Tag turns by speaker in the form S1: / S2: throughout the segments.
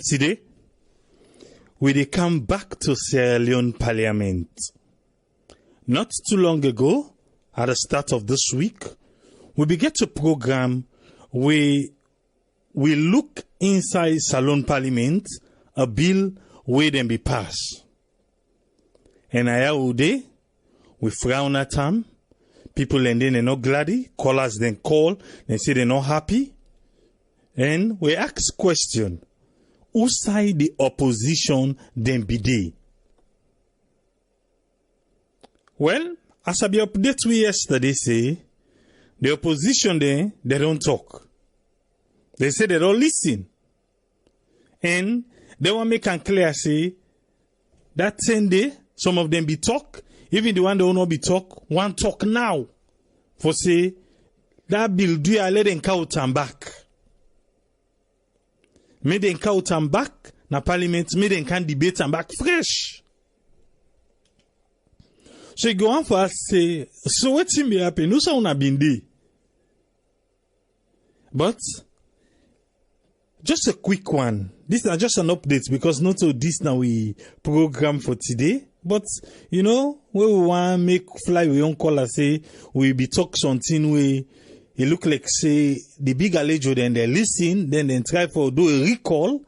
S1: Today, we dey come back to Sierra Leone Parliament. Not too long ago, at the start of this week, we began a program where we look inside Salon Parliament, a bill where them be passed. And today, we frown at them. People and then they're not glad, callers then call, they say they're not happy. And we ask question, who side the opposition then be they? Well, as I be update we yesterday say, the opposition they don't talk. They say they don't listen. And they want make it clear say, that same day, some of them be talk, even the one that will not be talk, one talk now. For say, that bill do ya let them count and back. Made them count and back, na parliament, made them can debate and back fresh. So you go on for us say, so what's in be happen? No sound have been there. But, just a quick one. This is just an update because not so this now we program for today. But, you know, where we want to make fly we don't call us say, we be talk something where it look like say the big allejo then they listen, then they try for do a recall.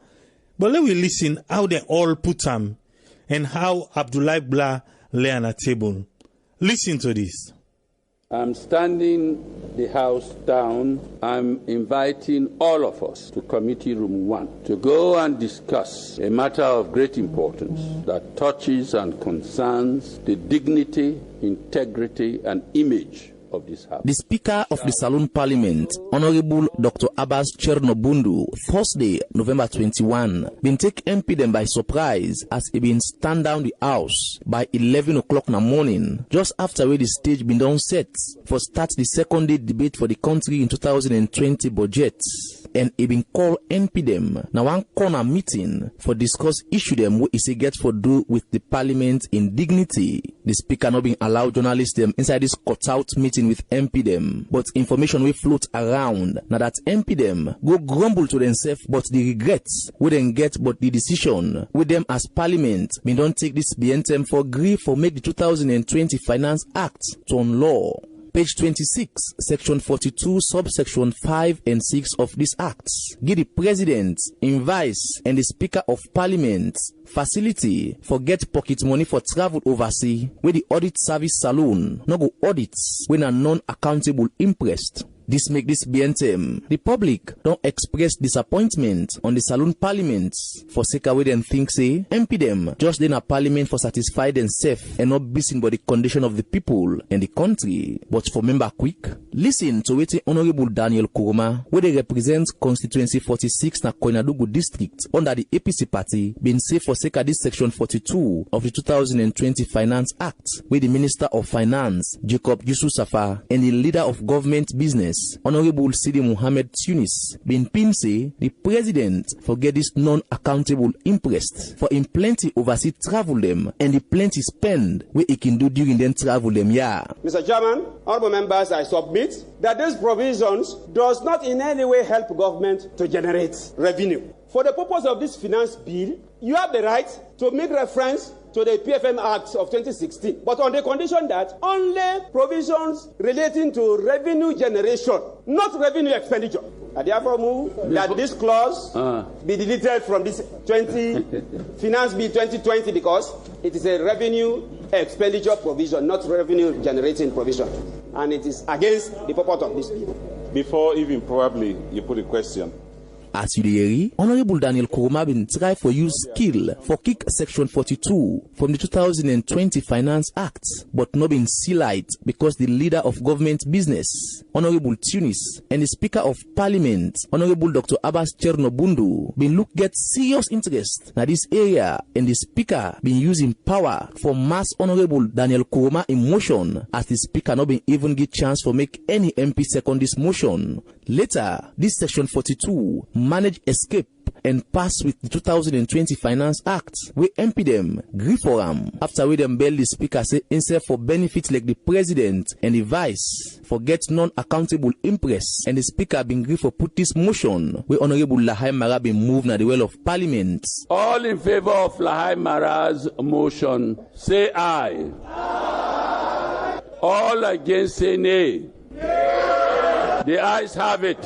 S1: But let we listen how they all put them and how Abdullah Blah lay on a table. Listen to this.
S2: I'm standing the House down. I'm inviting all of us to Committee Room 1 to go and discuss a matter of great importance that touches and concerns the dignity, integrity, and image of this House.
S3: The Speaker of the Salon Parliament, Honorable Dr. Abbas Chernobundu, Thursday, November 21, been take MP them by surprise as he been stand down the House by 11 o'clock in the morning, just after where the stage been done set for start the second day debate for the country in 2020 budget. And he been call MP them now one corner meeting for discuss issue them what is get for do with the Parliament in dignity. The Speaker not being allowed journalists them inside this cut-out meeting with MP them, but information will float around now that MP them go grumble to themselves, but the regrets we then get, but the decision with them as Parliament we don't take this BNTM for grief for make the 2020 Finance Act turn law. Page 26, Section 42, Subsection 5 and 6 of this Act give the President, in Vice, and the Speaker of Parliament facility for get pocket money for travel overseas where the audit service saloon no go audits when a non-accountable interest. This make this BNTM. The public don't express disappointment on the Salon Parliament for sake of way them think say MP them just then a Parliament for satisfy themselves and not busy by the condition of the people and the country. But for member quick, listen to what Honorable Daniel Kuruma, where they represent constituency 46 na Koinadugu district under the APC party, been say for sake of this section 42 of the 2020 Finance Act, where the Minister of Finance Jacob Yusuf Safa and the leader of government business Honorable Sidi Mohammed Tunis been pin say the President forget this non-accountable interest for him plenty overseas travel them and the plenty spend where he can do during them travel them
S4: Mr. Chairman, honorable members, I submit that these provisions does not in any way help government to generate revenue. For the purpose of this finance bill, you have the right to make reference to the PFM Act of 2016, but on the condition that only provisions relating to revenue generation, not revenue expenditure. I therefore move that this clause be deleted from this Finance Bill 2020 because it is a revenue expenditure provision, not revenue generating provision, and it is against the purpose of this bill.
S5: Before even probably you put a question,
S3: As you hear, Honorable Daniel Kuruma been try for use skill for kick Section 42 from the 2020 Finance Act, but not been sealed because the leader of government business, Honorable Tunis, and the Speaker of Parliament, Honorable Dr. Abbas Chernobundu, been look get serious interest in this area, and the Speaker been using power for mass Honorable Daniel Kuruma in motion, as the Speaker not been even get chance for make any MP second this motion. Later, this Section 42 managed escape and pass with the 2020 Finance Act, where MP them agree for them. After we them bail the speaker say instead for benefits like the president and the vice, forget non-accountable impress, and the speaker been agree for put this motion where Honorable Lahai Mara been moved na the well of Parliament.
S2: All in favor of Lahai Mara's motion, say aye. Aye. All against, say nay. The ayes have it.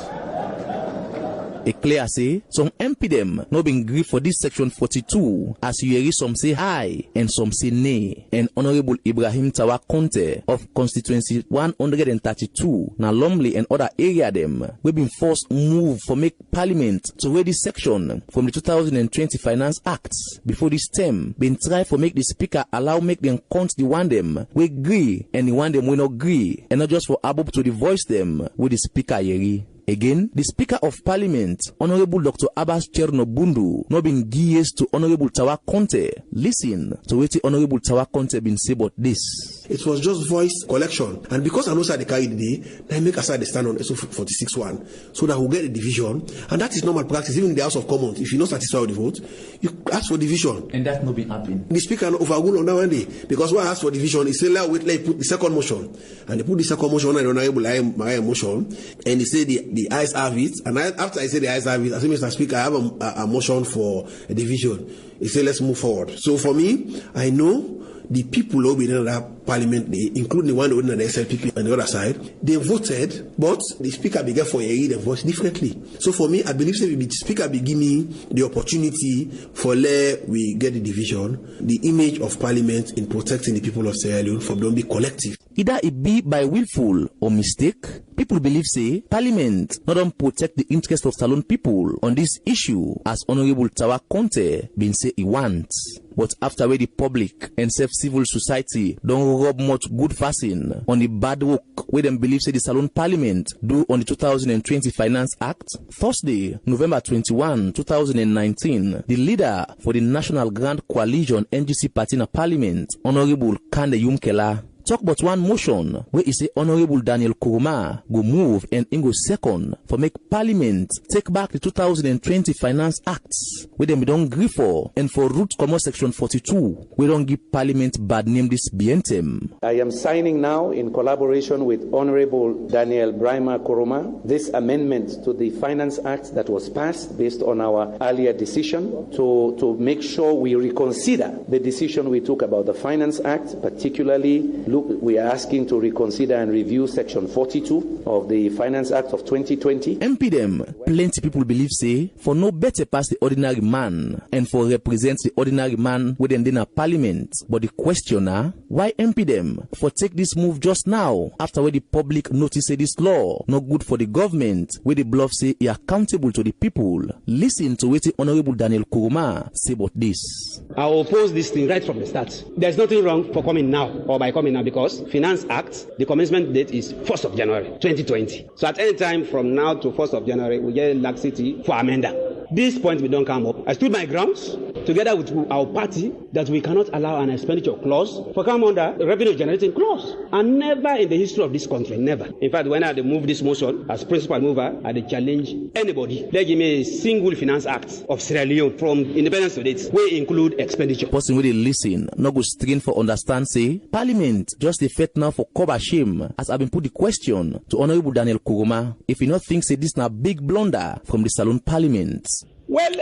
S3: A clear say some MP them no been agree for this Section 42, as you hear some say aye and some say nay. And Honorable Ibrahim Tawa Conteh of Constituency 132 na Lumley and other area them we been forced move for make Parliament to read this section from the 2020 Finance Act before this term been try for make the speaker allow make them count the one them we agree and the one them we not agree, and not just for Abub to the voice them with the speaker yeri. Again, the Speaker of Parliament, Honorable Dr. Abbas Chernobundu, no been gears to Honorable Tawa Conteh. Listen to what Honorable Tawa Conteh been say about this.
S6: It was just voice collection, and because I know side they carry the day, they make aside the stand on SO 46-1, so that we'll get a division, and that is normal practice. Even in the House of Commons, if you're not satisfied with the vote, you ask for division.
S3: And that not been happening.
S6: The Speaker overruled on that one day, because when I asked for division, he said, let put the second motion, and they put the second motion on the Honorable motion, and he said the ayes have it, and after I said the ayes have it, I said, Mr. Speaker, I have a motion for a division. He said, let's move forward. So for me, I know the people who were in that Parliament day, including the one who were in the SLPP on the other side, they voted, but the Speaker began for a the voice differently. So for me, I believe the Speaker be give me the opportunity for we get the division, the image of Parliament in protecting the people of Sierra Leone from don't be collective.
S3: Either it be by willful or mistake, people believe say Parliament not only protect the interest of Salone people on this issue, as Honorable Tawa Conteh been say he wants. But after where the public and civil society don't rub much good fasten on the bad work where them believe say the Salone Parliament do on the 2020 Finance Act, Thursday, November 21, 2019, the leader for the National Grand Coalition NGC Party in Parliament, Honorable Kande Yumkela, talk about one motion where he say Honorable Daniel Kuruma go move and in go second for make Parliament take back the 2020 Finance Act where them don't agree for, and for root commerce Section 42 we don't give Parliament bad name this bientem.
S7: I am signing now in collaboration with Honorable Daniel Brima Kuruma this amendment to the Finance Act that was passed based on our earlier decision to make sure we reconsider the decision we took about the Finance Act, particularly we are asking to reconsider and review Section 42 of the Finance Act of 2020.
S3: MP them, plenty people believe say, for no better pass the ordinary man and for represent the ordinary man within the Parliament. But the questioner, why MP them for take this move just now after where the public notice say this law not good for the government, where the bluff say he accountable to the people? Listen to what the Honorable Daniel Kuruma say about this.
S4: I oppose this thing right from the start. There's nothing wrong for coming now or by coming now, because Finance Act, the commencement date is 1st of January 2020. So at any time from now to 1st of January, we get laxity for amender. This point we don't come up. I stood my grounds together with our party that we cannot allow an expenditure clause for come under revenue generating clause. And never in the history of this country, never. In fact, when I move this motion as principal mover, I challenge anybody. They give me a single Finance Act of Sierra Leone from independence to date, will include expenditure.
S3: Person where they listen, no go strain for understand say, Parliament just a fet now for cover shame, as I've been put the question to Honorable Daniel Kuruma, if you not think say this na big blunder from the Salone Parliament.
S4: Well,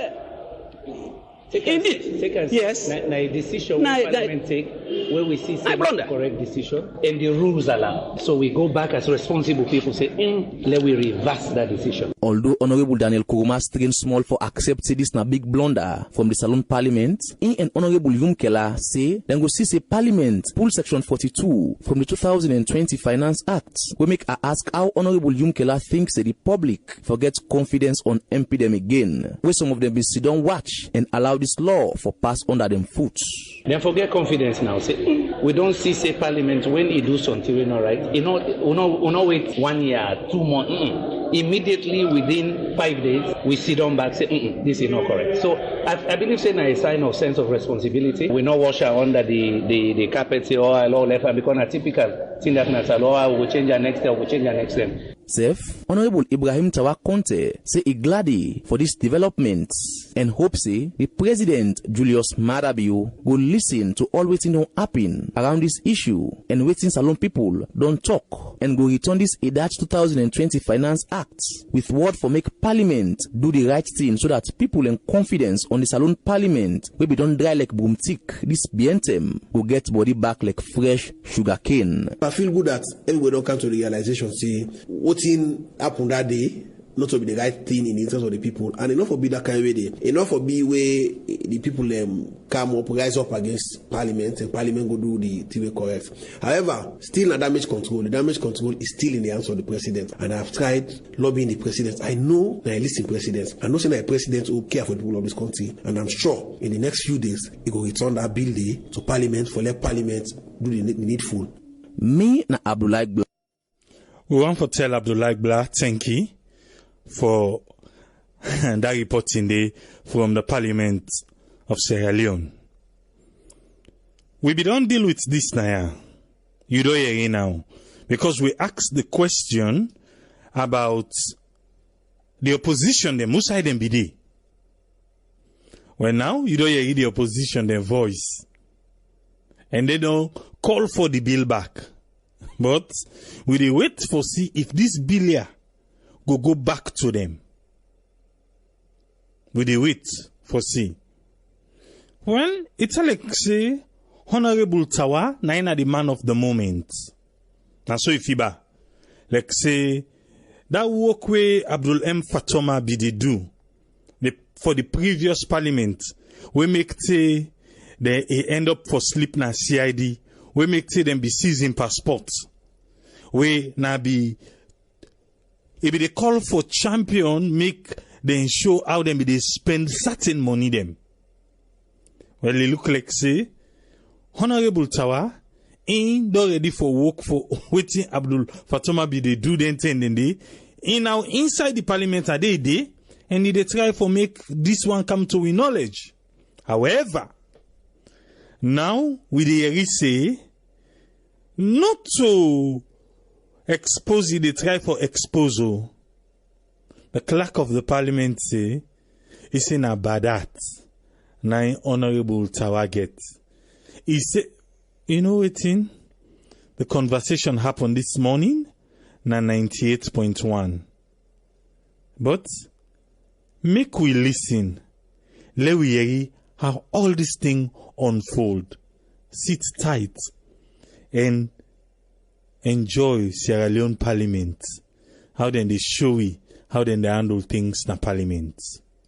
S4: indeed, yes.
S8: Na decision Parliament take where we see some correct decision and the rules allow. So we go back as responsible people say, let we reverse that decision.
S3: Although Honorable Daniel Kuruma strain small for accept say this na big blunder from the Salone Parliament, and Honorable Yumkela say then go see say Parliament pull Section 42 from the 2020 Finance Act. We make a ask how Honorable Yumkela thinks that the public forgets confidence on MP them again, where some of them be sit down watch and allow this law for pass under them foot.
S8: Then forget confidence now. Say, we don't see say Parliament when he do something we not right. We not wait 1 year, 2 months. Immediately within 5 days, we sit down back say, this is not correct. So I believe saying a sign of sense of responsibility. We not wash our under the carpet say, oh, I law left because a typical thing that na law we change our next step, we change our next step.
S3: Sef, Honorable Ibrahim Tawa Conteh say he glad for this development and hope say the President Julius Madabiu will listen to all waiting to happen around this issue and waiting Salon people don't talk and go return this EDAT 2020 Finance Act with word for make Parliament do the right thing so that people in confidence on the Salon Parliament will be done dry like broomstick. This BNTM will get body back like fresh sugar cane.
S6: I feel good that everybody don't come to the realization, see, what in happened that day, not to be the right thing in the interest of the people, and enough for be that kind of way, enough for be where the people come up, rise up against Parliament, and Parliament go do the thing correct. However, still a damage control. The damage control is still in the hands of the President, and I've tried lobbying the President. I know that I listen President. I know that a President who care for the people of this country, and I'm sure in the next few days he will return that bill to Parliament for let Parliament do the needful.
S3: Me na Abdullah Blah.
S1: We want to tell Abdullah Blah thank you for that reporting day from the Parliament of Sierra Leone. We don't deal with this now. You don't hear it now. Because we asked the question about the opposition, the Musa and BD. Well, now you don't hear the opposition, their voice. And they don't call for the bill back. But we wait for see if this bill here go back to them. We wait for see. Well, it's like say Honorable Tawa, na the man of the moment. And so if iba, like say that work way Abdul M. Fatoma Bidi do for the previous Parliament, we make say they end up for sleep na CID. We make say them be seizing passports. We na be if they call for champion, make them show how them they spend certain money them. Well, they look like say Honorable Tawa ain't ready for work for waiting Abdul Fatoma be they do the intending day. In now inside the Parliament are they and they try for make this one come to with knowledge. However, now we they say not to expose it, they try for exposure. The clerk of the Parliament say it's in a badat. Now Honorable Tawa get. He say, you know what in? The conversation happened this morning na 98.1. But make we listen. Let we hear how all this thing unfold. Sit tight and enjoy Sierra Leone Parliament. How then they show we, how then they handle things in Parliament.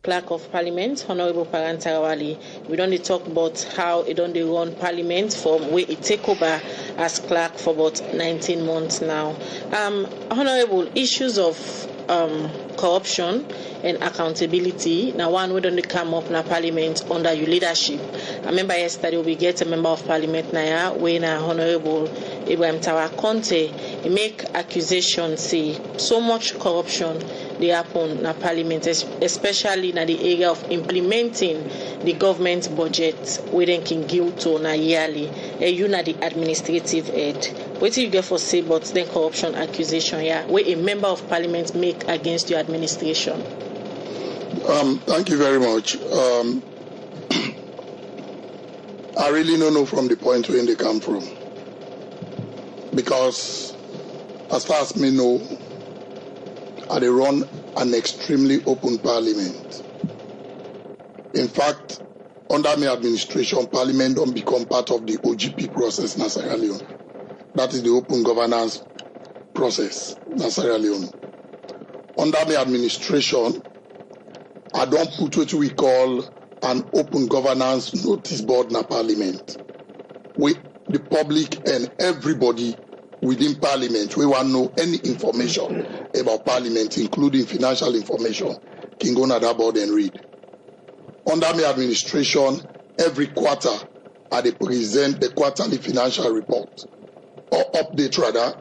S9: Clerk of Parliament, Honorable Paran Tarawallie. We don't talk about how it don't run Parliament from where it take over as clerk for about 19 months now. Honorable, issues of corruption and accountability. Now one we don't come up na Parliament under your leadership. I remember yesterday we get a member of Parliament now when Honorable Ibrahim Tawa Conteh he make accusations say so much corruption they happen na Parliament, especially in the area of implementing the government budget we then can give to na yearly. You na the administrative head. What do you get for say but then corruption accusation where a member of Parliament make against your administration?
S10: Thank you very much. I really don't know from the point where they come from. Because as far as me know, they run an extremely open Parliament. In fact, under my administration, Parliament don't become part of the OGP process in Sierra Leone. That is the open governance process in Sierra Leone. Under my administration, I don't put what we call an open governance notice board in Parliament. The public and everybody within Parliament, we want to know any information about Parliament, including financial information, can go to that board and read. Under my administration, every quarter, I present the quarterly financial report, or update rather,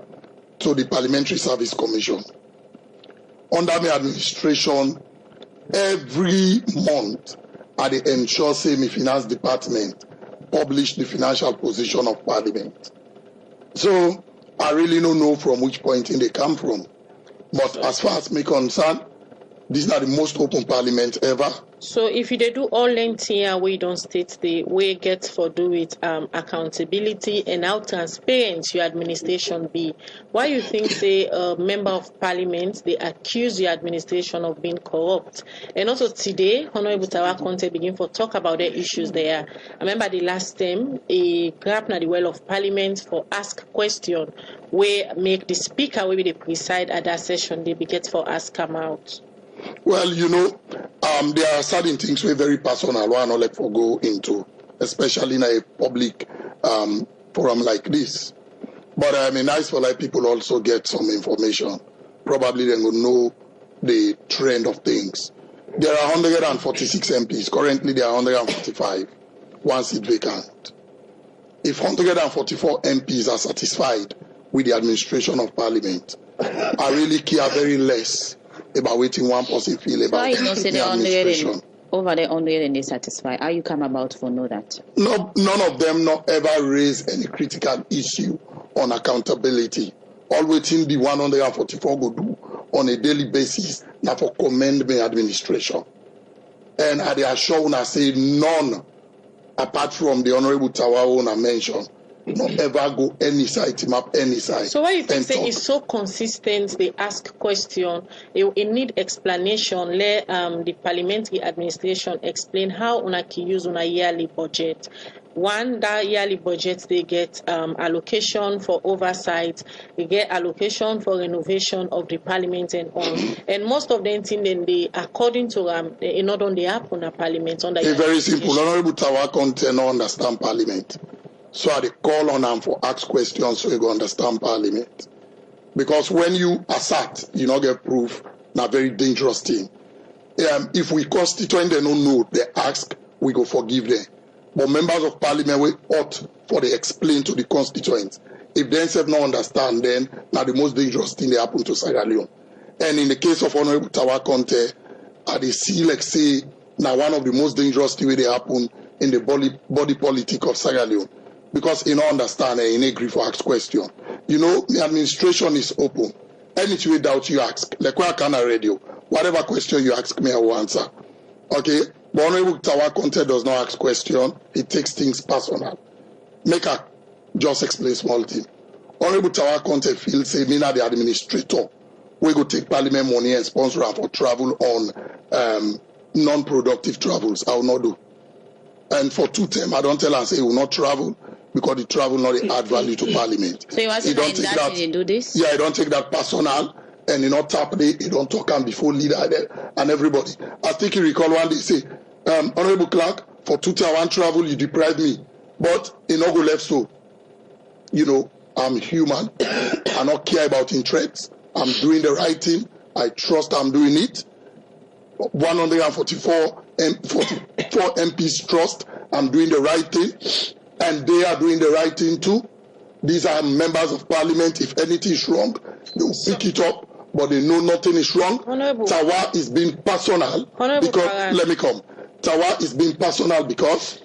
S10: to the Parliamentary Service Commission. Under my administration, every month, I ensure say my finance department publish the financial position of Parliament. So I really don't know from which point in they come from. But as far as me concerned, these are the most open parliament ever.
S9: So if you do all length here, we don't state the way get for do with accountability and how transparent your administration be. Why you think say member of parliament they accuse your administration of being corrupt? And also today, Honorable Tawa Conteh begin for talk about the issues there. I remember the last time he grabbed na the well of parliament for ask question where make the speaker will be the preside at that session they be get for ask come out.
S10: Well, you know, there are certain things we're very personal, one not like for go into, especially in a public forum like this. But I mean, nice for like people also get some information. Probably they will know the trend of things. There are 146 MPs. Currently, there are 145. One seat vacant. If 144 MPs are satisfied with the administration of Parliament, I really care very less about waiting one person feel about the administration.
S11: Over there, 100 and they satisfy. How you come about for know that?
S10: No, none of them not ever raise any critical issue on accountability. All waiting the 144 go do on a daily basis now for commend my administration. And I assure when I say none, apart from the Honorable Tawa I mentioned, not ever go any side, team up any side.
S9: So why you think say it's so consistent, they ask question, it need explanation, let the parliamentary administration explain how una can use una yearly budget. One, that yearly budget, they get allocation for oversight, they get allocation for renovation of the parliament and on. And most of them think then they, according to not on the app on the parliament. On the
S10: it's very simple. Honorable Tawa Conteh no understand parliament. So I call on them for ask questions so you go understand parliament. Because when you assert, you not get proof, not very dangerous thing. If we constituent they don't know, they ask, we go forgive them. But members of parliament we ought for they explain to the constituents. If they themselves not understand, then now the most dangerous thing they happen to Sierra Leone. And in the case of Honorable Tawa Conteh, they see like say now one of the most dangerous things they happen in the body politic of Sierra Leone. Because you don't understand and you agree for ask question. You know, the administration is open. Anything you doubt you ask. Like where I can radio. Whatever question you ask me, I will answer. Okay? But Honorable Tawa Conteh does not ask question. He takes things personal. Make her just explain small thing. Honorable Tawa Conteh feels say me na the administrator. We go take parliament money and sponsor her for travel on non-productive travels. I will not do. And for 2 terms, I don't tell her say he will not travel. Because the travel not add value to parliament.
S11: So you want to say that you do this?
S10: Yeah, I don't take that personal and you not tap it, you don't talk and before leader and everybody. I think you recall one day say, Honorable Clerk, for 2 times one travel you deprive me. But you not go left so. You know, I'm human. I not care about interests. I'm doing the right thing. I trust I'm doing it. 144 MPs trust I'm doing the right thing. And they are doing the right thing too. These are members of parliament. If anything is wrong, they will pick it up, but they know nothing is wrong. Tawa is being personal because let me come. Tawa is being personal because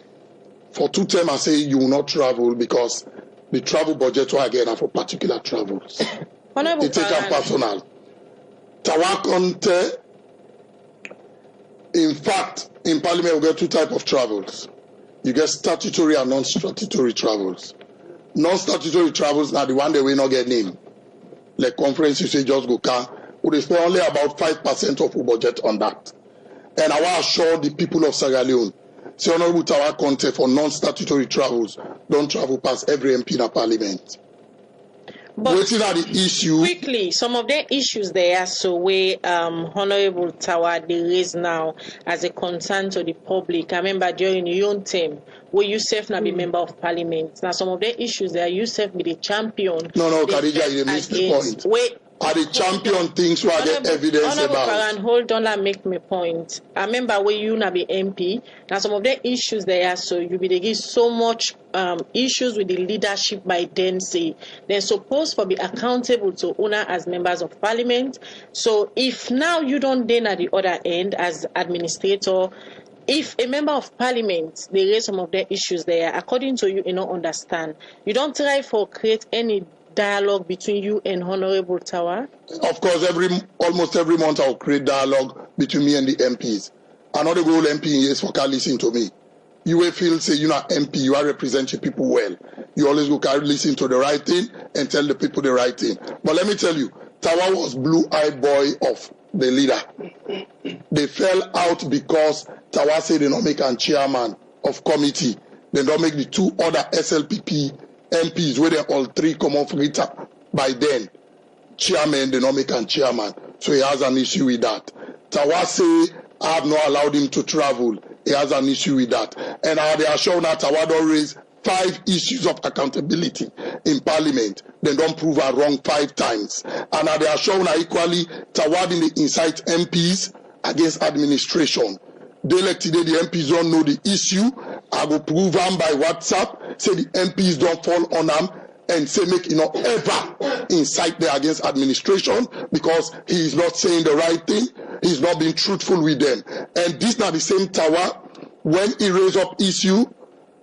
S10: for 2 terms I say you will not travel because the travel budget will again are for particular travels. They take a personal. Tawa Conteh, in fact, in parliament we get 2 types of travels. You get statutory and non-statutory travels. Non-statutory travels are the one that will not get named. Like conference, you say just go car. We spend only about 5% of our budget on that. And I want to assure the people of Sierra Leone, say Honorable Tawa Conteh for non-statutory travels, don't travel past every MP in the parliament.
S9: But
S10: waiting at the issue.
S9: Quickly, some of the issues there, so where Honorable Tawa they raise now as a concern to the public. I remember during your own term, where you self not be member of parliament. Now some of the issues there, you self be the champion.
S10: No, Khadija, you missed the point.
S9: Wait.
S10: Are the champion things where I get evidence about?
S9: Paran, hold on and make me point. I remember when you na be MP, now some of the issues there, so you be they give so much issues with the leadership by then say they're supposed to be accountable to owner as members of parliament. So if now you don't then at the other end as administrator, if a member of parliament they raise some of the issues there, according to you, you don't understand. You don't try for create any dialogue between you and Honorable Tawa?
S10: Of course, almost every month I'll create dialogue between me and the MPs. Another goal MP is for listen to me. You will feel say you're not MP, you are representing people well. You always go carry listen to the right thing and tell the people the right thing. But let me tell you, Tawa was blue-eyed boy of the leader. They fell out because Tawa said they don't make a chairman of committee. They don't make the two other SLPP MPs where they all three come off later. By then, chairman, they don't make a chairman. So he has an issue with that. Tawa say, I have not allowed him to travel. He has an issue with that. And they are shown that Tawa don't raise 5 issues of accountability in Parliament. They don't prove her wrong 5 times. And they are shown equally Tawa in the incite MPs against administration. They like today the MPs don't know the issue. I will prove them by WhatsApp. Say the MPs don't fall on them and say make ever incite there against administration because he is not saying the right thing. He's not being truthful with them. And this now the same Tawa when he raised up issue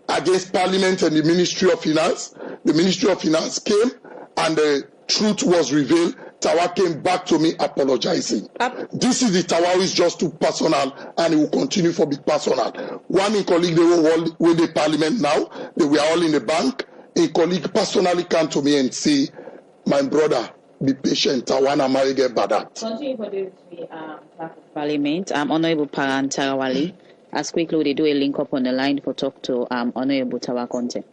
S10: against Parliament and the Ministry of Finance. The Ministry of Finance came and the truth was revealed. Tawa came back to me apologizing. This is the Tawa who is just too personal and it will continue for big personal. One in colleague, they were all with the Parliament now. They were all in the bank. A colleague personally came to me and say, my brother, be patient. Tawa na marry get bad.
S11: Continue for the Clerk of Parliament, Honorable Paran Tarawallie. As quickly they do a link up on the line for talk to Honorable Tawa Conteh.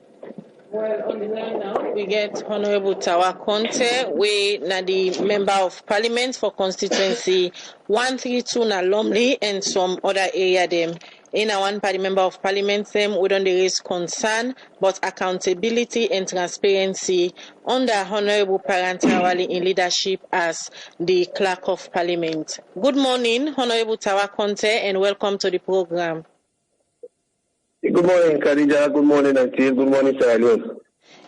S9: Well, on the line now, we get Honorable Tawa Conteh, we na the Member of Parliament for Constituency 132 na Lumley and some other area them. In a one party Member of Parliament them, we don't raise concern, but accountability and transparency under Honorable Paran Tarawallie in leadership as the Clerk of Parliament. Good morning, Honorable Tawa Conteh, and welcome to the program.
S12: Good morning, Khadija. Good morning, Auntie. Good morning, Sierra Leone.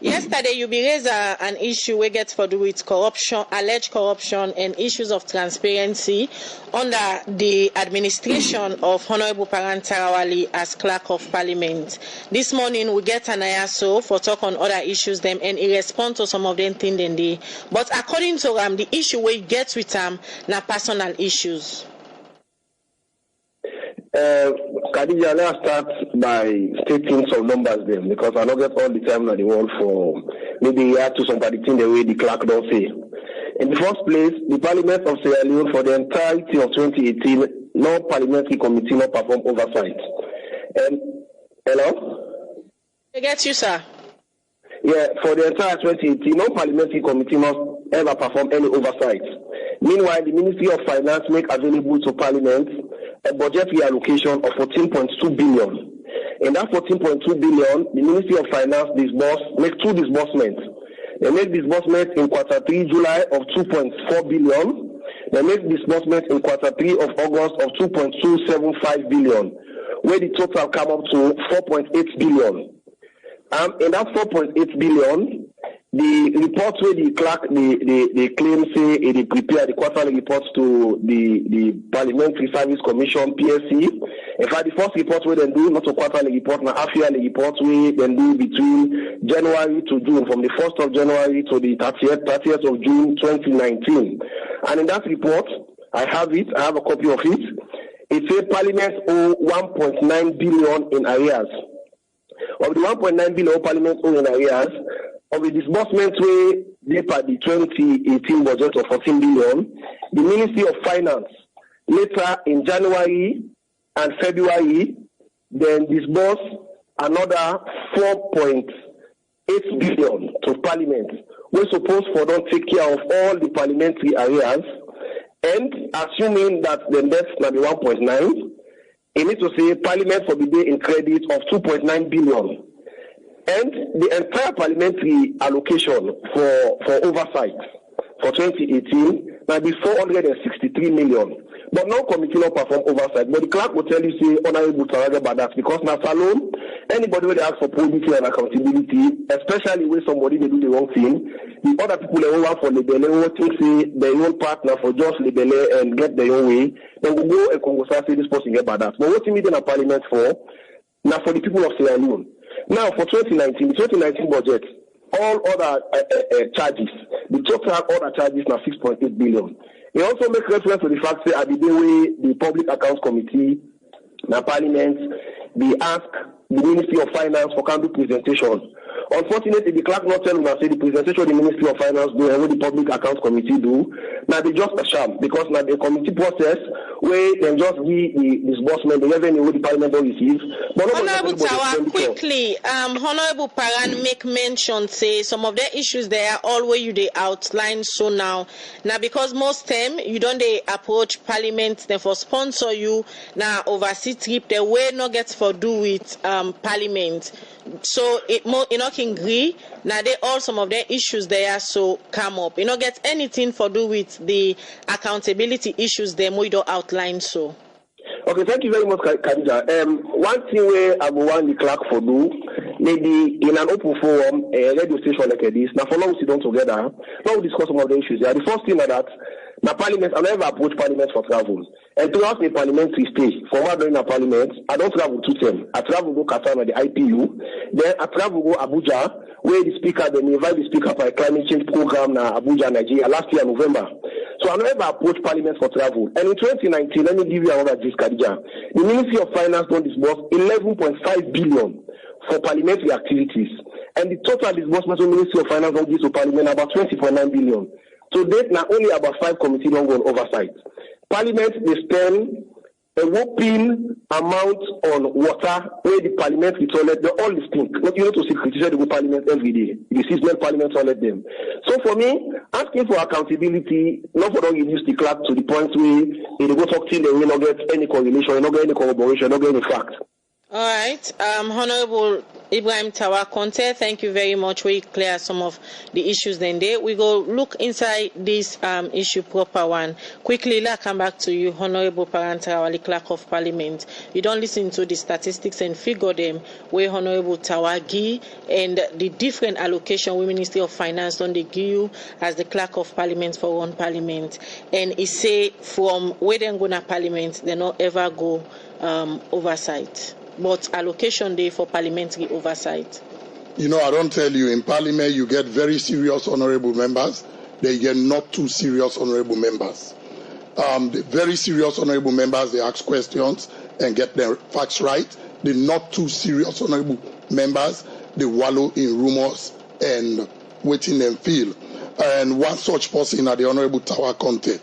S9: Yesterday, you raised an issue we get for do with corruption, alleged corruption, and issues of transparency under the administration of Honorable Paran Tarawallie as Clerk of Parliament. This morning, we get an ISO for talk on other issues them, and he respond to some of them things then they. But according to the issue we get with na personal issues.
S12: Khadija, let's start by stating some numbers then, because I don't get all the time that they want for maybe you have to somebody think the way the clerk don't say. In the first place, the Parliament of Sierra Leone for the entirety of 2018, no parliamentary committee not perform oversight. Hello?
S9: I get you, sir.
S12: Yeah, for the entire 2018, no parliamentary committee must ever perform any oversight. Meanwhile, the Ministry of Finance make available to Parliament a budgetary allocation of 14.2 billion. In that 14.2 billion, the Ministry of Finance make 2 disbursements. They make disbursement in Q3 July of 2.4 billion. They make disbursement in Q3 of August of 2.275 billion, where the total come up to 4.8 billion. In that 4.8 billion, the report where the clerk they claim say they prepare the quarterly reports to the Parliamentary Service Commission (PSC). In fact, the first report where they do not a quarterly report, but half-yearly report where they do between January to June, from the 1st of January to the 30th of June 2019. And in that report, I have a copy of it. It says Parliament owe 1.9 billion in arrears. Of the 1.9 billion Parliament owe in arrears, of the disbursement way they per the 2018 budget of 14 billion, the Ministry of Finance later in January and February then disbursed another 4.8 billion to Parliament. We're supposed for don't take care of all the parliamentary arrears, and assuming that the debts now be 1.9, it needs to say Parliament for the day in credit of 2.9 billion. And the entire parliamentary allocation for oversight for 2018 might be 463 million. But no committee not perform oversight. But the clerk will tell you, say, Honorable Tarawallie about that, because now alone, anybody will ask for probity and accountability, especially when somebody they do the wrong thing, the other people they want for Lebele, who think say their own partner for just Lebele and get their own way, then we'll go and Congo say this person get about that. But what you need in a parliament for? Now for the people of Sierra Leone. Now, for 2019, the 2019 budget, all other charges. The total other charges now 6.8 billion. He also makes reference to the fact that at the day way the Public Accounts Committee, the Parliament, they ask the Ministry of Finance for candle presentation. Unfortunately, the clerk not tell them say the presentation the Ministry of Finance do and what the Public Accounts Committee do. Now they just a sham because now the committee process where they just give the disbursement, the revenue what the Parliament don't receive. But
S9: Honorable Tawa, quickly, Honorable Paran make mention say some of the issues there are all where you they outline so now because most time you don't they approach Parliament they for sponsor you now oversee trip the way no gets for do with Parliament. So it more you know can agree now they all some of the issues there so come up. You know get anything for do with the accountability issues them we don't outline so.
S12: Okay, thank you very much, Khadija. One thing where I go want the clerk for do, maybe in an open forum, a radio station like this. Now for now we sit down together. Now we discuss some of the issues. The first thing that now Parliament, I never approach Parliament for travel. And throughout the parliamentary stay, for more during the Parliament, I don't travel to them. I travel go Qatar the IPU. Then I travel go Abuja, where the speaker, they invite the speaker for a climate change program na Abuja, Nigeria, last year November. So I never approach Parliament for travel. And in 2019, let me give you another gist, Khadija. The Ministry of Finance don't disburse 11.5 billion for parliamentary activities. And the total disbursement of the Ministry of Finance don't give to Parliament about 20.9 billion. So date now only about 5 committees don't go on oversight. Parliament, they spend a whopping amount on water where the parliamentary toilet, they all stink. Not you know to see criticize the Parliament every day. The seasonal Parliament toilet them. So for me, asking for accountability, not for don't use the clerk to the point where they go talk to them, we not get any correlation, not get any corroboration, not get any fact.
S9: All right, Honorable Ibrahim Tawa Conteh, thank you very much. We clear some of the issues then there. We go look inside this issue proper one. Quickly, I'll come back to you, Honorable Paran Tarawallie, Clerk of Parliament. You don't listen to the statistics and figure them where Honorable Tawa give and the different allocation we Ministry of Finance don't they give you as the Clerk of Parliament for one Parliament. And it say from where they go to Parliament, they not ever go oversight. But allocation day for parliamentary oversight.
S10: You know, I don't tell you, in Parliament you get very serious honorable members, they get not too serious honorable members. The very serious honorable members, they ask questions and get their facts right. The not too serious honorable members, they wallow in rumors and waiting and feel. And one such person are the Honorable Tawa Conteh.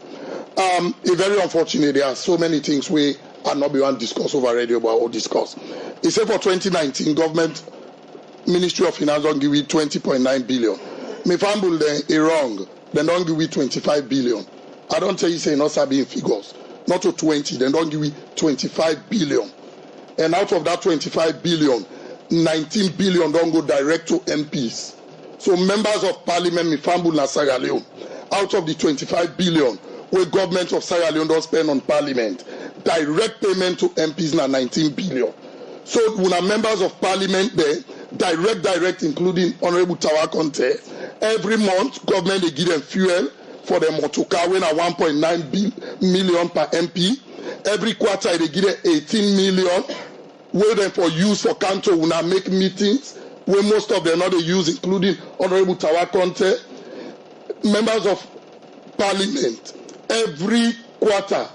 S10: It's very unfortunate, there are so many things we and not be one discuss over radio, but I will discuss. He said for 2019, government Ministry of Finance don't give you 20.9 billion. Me fumble then wrong. Then don't give you 25 billion. I don't tell you say not sabi in figures. Not to 20, then don't give you 25 billion. And out of that 25 billion, 19 billion don't go direct to MPs. So members of Parliament me fumble na Sierra Leone. Out of the 25 billion, where government of Sierra Leone don't spend on Parliament, direct payment to MPs na 19 billion. So when are members of Parliament there, direct, including Honorable Tawa Conteh, every month government they give them fuel for them motorcar when are 1.9 million per MP. Every quarter they give them 18 million. Where them for use for council when I make meetings where most of them not they use, including Honorable Tawa Conteh. Members of Parliament every quarter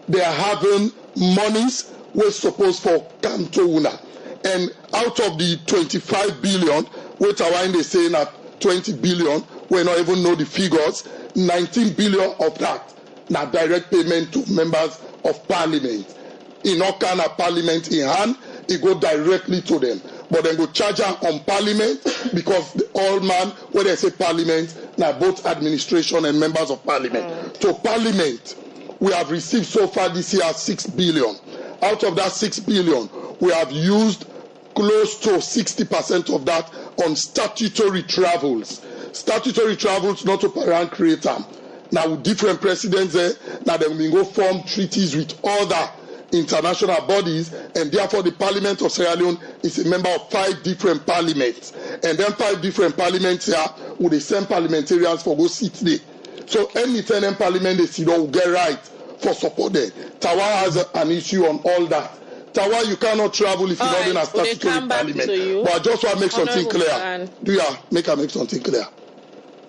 S10: they are having monies we're supposed for Cantona. And out of the 25 billion, which are when they say at 20 billion, we not even know the figures, 19 billion of that now direct payment to members of Parliament. In all kind of Parliament in hand, it go directly to them. But then go charge them on Parliament because the old man, when they say Parliament, now both administration and members of Parliament. To Parliament, we have received so far this year 6 billion. Out of that 6 billion, we have used close to 60% of that on statutory travels. Statutory travels not to Paran create them. Now with different presidents there, now they will go form treaties with other international bodies, and therefore the Parliament of Sierra Leone is a member of 5 different parliaments. And then 5 different parliaments here with the same parliamentarians for go sit there. So any tenant parliament they see don't get right for support there. Tawa has an issue on all that. Tawa, you cannot travel if you're not in a statutory parliament. But I just want to make something clear. Do you make something clear?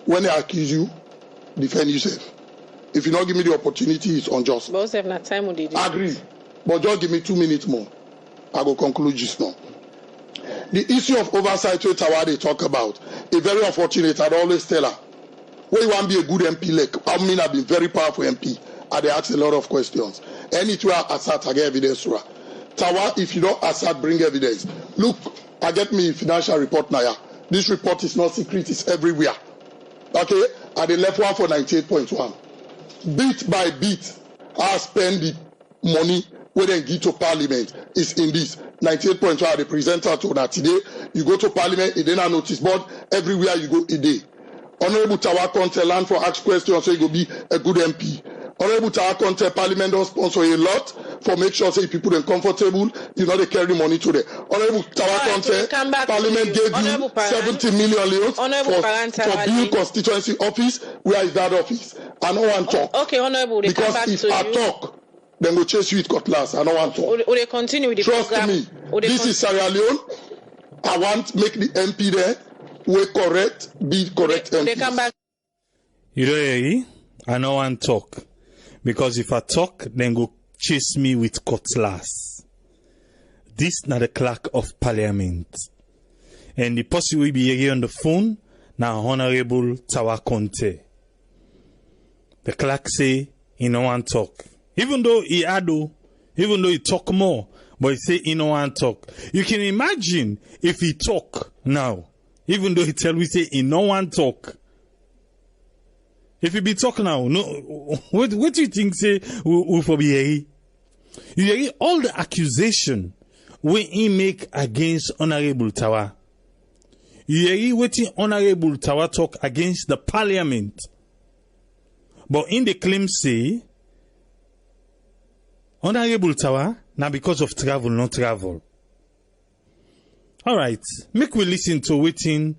S10: When I accuse you, defend yourself. If you not give me the opportunity, it's unjust.
S9: Both have not time.
S10: I agree. But just give me 2 minutes more. I will conclude just now. The issue of oversight with Tawa they talk about, a very unfortunate, I'd always tell her, when you want to be a good MP, like, I mean, I've been very powerful MP, and they ask a lot of questions. Anytime I assert, I get evidence. Tawa, if you don't assert, bring evidence. Look, I get me financial report now. This report is not secret, it's everywhere. Okay? And they left one for 98.1. Bit by bit, I spend the money when they get to Parliament is in this 98.1. The presenter told that today you go to Parliament, it then a notice board everywhere you go a day. Honorable Tawa Conteh land for ask questions so you go be a good MP. Honorable Tawa Conteh Parliament don't sponsor a lot for make sure say people are comfortable. You know they carry money to them. Honorable Tawa Conteh Parliament gave you 70 million leons for build constituency office. Where is that office? I don't want to talk.
S9: Okay, Honorable,
S10: because if I talk, then go chase you with cutlass. I don't want to talk.
S9: Will they continue with the
S10: Trust
S9: program?
S10: me. This is Sierra Leone. I want to make the MP there we correct, be correct MPs.
S9: They come back.
S1: You know, I don't want to talk. Because if I talk, then go chase me with cutlass. This not the clerk of Parliament. And the person will be here on the phone, now Honorable Tawa Conteh. The clerk say, he no want to talk. Even though he talk more, but he say he no want to talk. You can imagine if he talk now, even though he tell we say he no want to talk. If he be talk now, no, what do you think say we for be here? You hear all the accusation when he make against Honorable Tawa. You hear what Honorable Tawa talk against the Parliament. But in the claim say, Honorable Tawa, now because of travel, not travel. All right, make we listen to waiting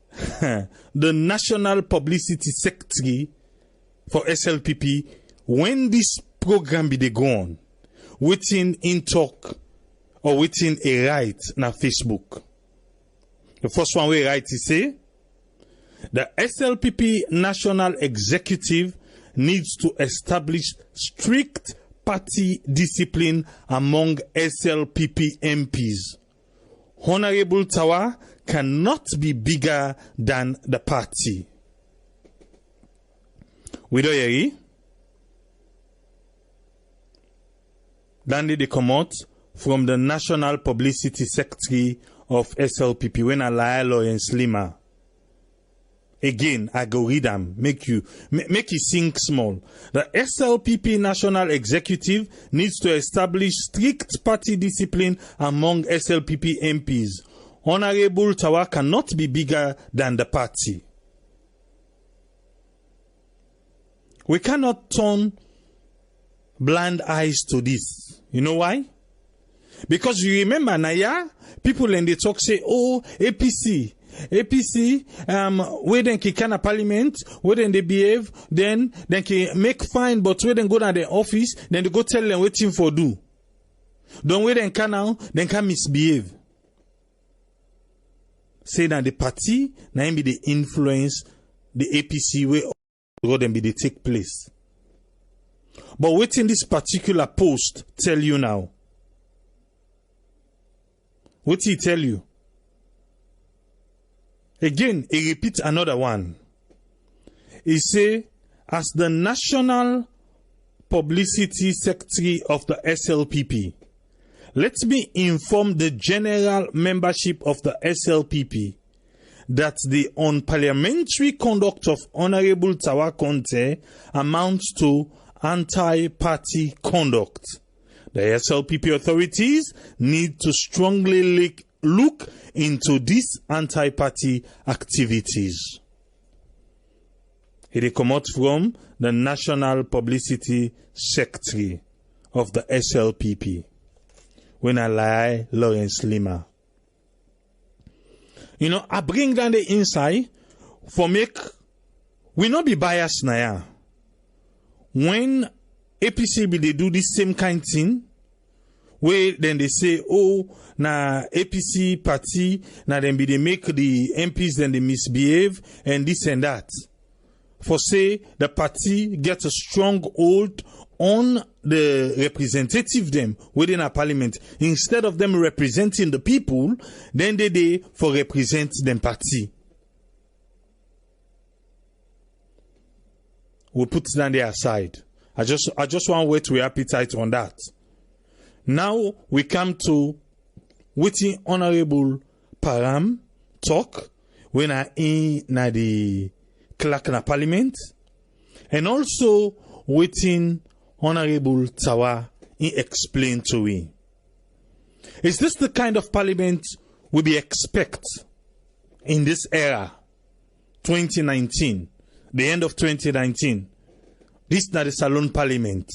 S1: the National Publicity Secretary for SLPP when this program be they go on, waiting in talk or waiting a write na Facebook. The first one we write is say, the SLPP National Executive needs to establish strict party discipline among SLPP MPs. Honorable Tawa cannot be bigger than the party. We do hear? Then they come out from the National Publicity Secretary of SLPP when I lie and Slimmer. Again, I go read them, make it sink small. The SLPP National Executive needs to establish strict party discipline among SLPP MPs. Honorable Tawa cannot be bigger than the party. We cannot turn blind eyes to this. You know why? Because you remember, Naya, people and they talk say, oh, APC, where then can a parliament, where then they behave, then can make fine, but where then go to the office, then they go tell them waiting for do. Don't where then can now, then can misbehave. Say that the party, now be the influence, the APC where go then be the take place. But waiting this particular post tell you now. What he tell you? Again, he repeat another one. He say, as the National Publicity Secretary of the SLPP, let me inform the general membership of the SLPP that the unparliamentary conduct of Honorable Tawa Conteh amounts to anti-party conduct. The SLPP authorities need to strongly look into these anti-party activities. It come out from the National Publicity Secretary of the SLPP. When I lie, Lawrence Lima. You know, I bring down the inside for make we not be biased now. When APC they do this same kind of thing, where then they say, oh, na APC party, na then they make the MPs then they misbehave and this and that. For say the party gets a strong hold on the representative them within a parliament. Instead of them representing the people, then they for represent them party. We'll put that there aside. I just want to whet your appetite on that. Now we come to waiting Honorable Paran talk when I in the Clerk na Parliament, and also waiting Honorable Tawa in explain to we. Is this the kind of parliament we expect in this era, 2019, the end of 2019? This is not the Salon Parliament.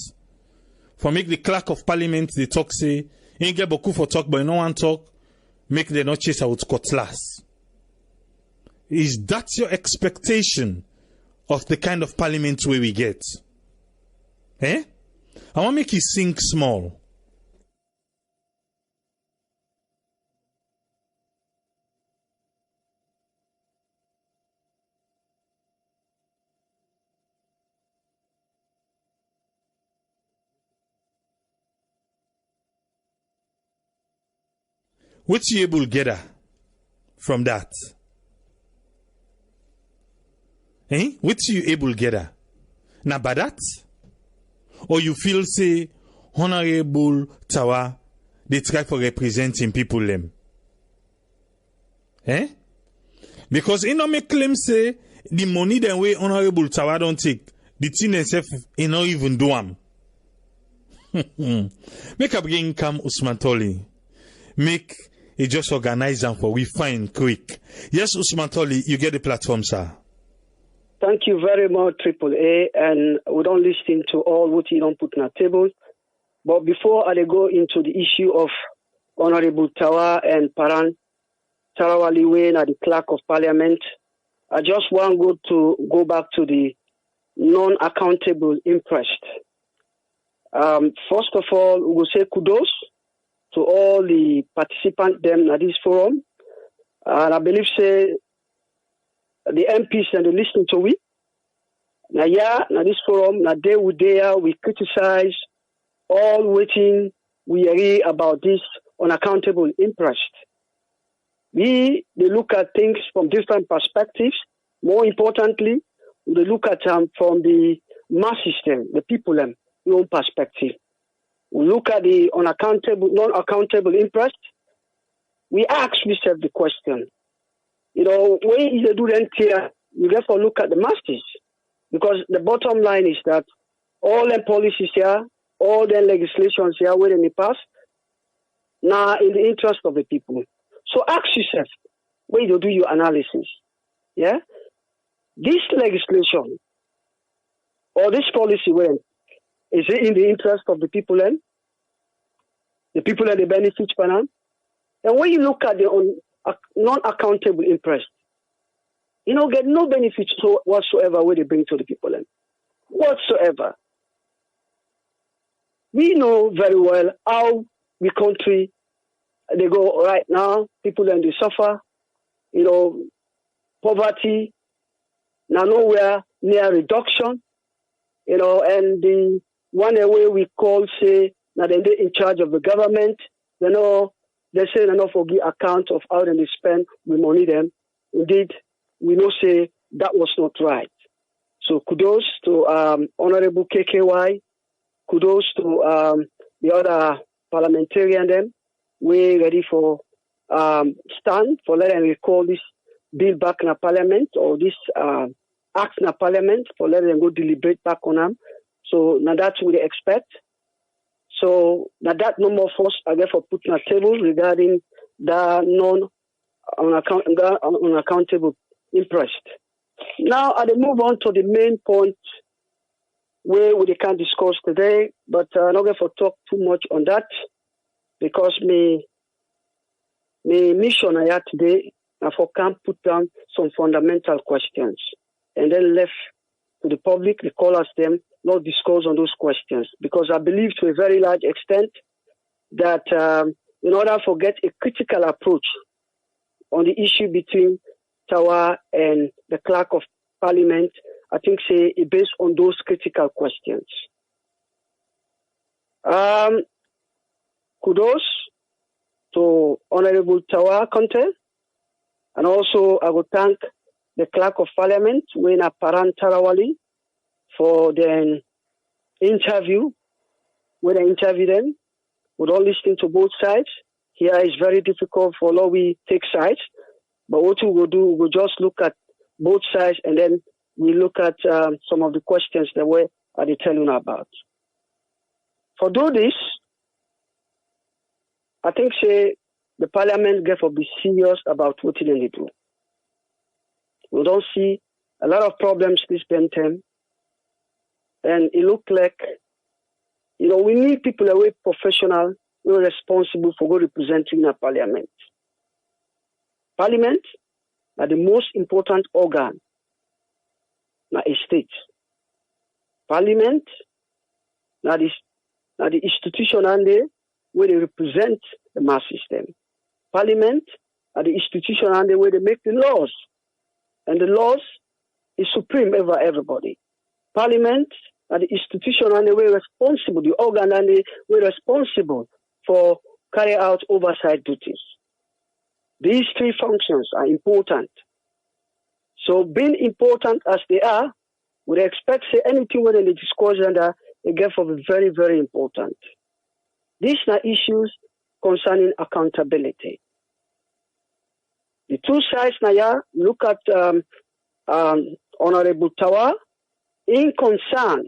S1: For make the Clerk of Parliament, they talk say, ain't get beaucoup for talk, but no one talk, make the not chase out cutlass. Is that your expectation of the kind of parliament where we get? Eh? I want to make it sink small. What you able to get from that? Eh? What you able to get na by that? Or you feel say Honorable Tawa they try for representing people them? Eh? Because in no make claim say the money the way Honorable Tawa don't take, the thing itself he not even do am. Make up again come Usman Toli. Make it just organize them for we find quick. Yes, Usman Toli, you get the platform, sir.
S13: Thank you very much, Triple A, and we don't listen to all what you don't put on the table. But before I go into the issue of Honorable Tawa and Paran, Tarawallie Wayne at the Clerk of Parliament, I just want to go back to the non-accountable interest. First of all, we will say kudos to all the participants them at this forum. And I believe say the MPs and the listening to we. Now this forum, now we criticize all waiting we agree about this unaccountable interest. They look at things from different perspectives. More importantly, they look at from the mass system, the people own perspective. We look at the non-accountable interest. We ask ourselves the question, when you do that here, you therefore look at the masses. Because the bottom line is that all the policies here, all the legislations here were in the past, now in the interest of the people. So ask yourself, when you do your analysis, yeah? This legislation or this policy, is it in the interest of the people then? The people that they benefit from them? And when you look at the non-accountable interest, get no benefit whatsoever where they bring to the people then. Whatsoever. We know very well how the country they go right now. People then they suffer, poverty, now nowhere near reduction, and the one way we call say now then they in charge of the government, they say enough for give account of how they spend the money them. Indeed, we know say that was not right. So kudos to Honorable KKY, kudos to the other parliamentarian them. We're ready for stand for letting recall this bill back in the parliament or this act in the parliament for letting them go deliberate back on them. So now that's what they expect. So now that no more force I guess for putting a table regarding the unaccountable interest. Now I move on to the main point where we can discuss today, but I'm not going to talk too much on that because my mission I had today for can put down some fundamental questions and then left to the public, the callers them, not discuss on those questions because I believe to a very large extent that in order to get a critical approach on the issue between Tawa and the Clerk of Parliament, I think say it based on those critical questions. Kudos to Honorable Tawa Conteh, and also I would thank the Clerk of Parliament, Paran Tarawallie, for the interview. When I interview them, we don't listen to both sides. Here it's very difficult for law we take sides, but what we will do, we'll just look at both sides and then we look at some of the questions that we are telling about. For do this, I think say the Parliament get to be serious about what they do. We don't see a lot of problems this term, and it looks like we need people who are professional, who are responsible for representing the Parliament. Parliament are the most important organ in a state. Parliament are the institution where they represent the mass system. Parliament are the institution where they make the laws, and the laws is supreme over everybody. Parliament are the institution we're responsible, the organ we're responsible for carry out oversight duties. These three functions are important. So being important as they are, we expect say anything within the discussion that again for very, very important. These are issues concerning accountability. The two sides now look at Honorable Tawa in concern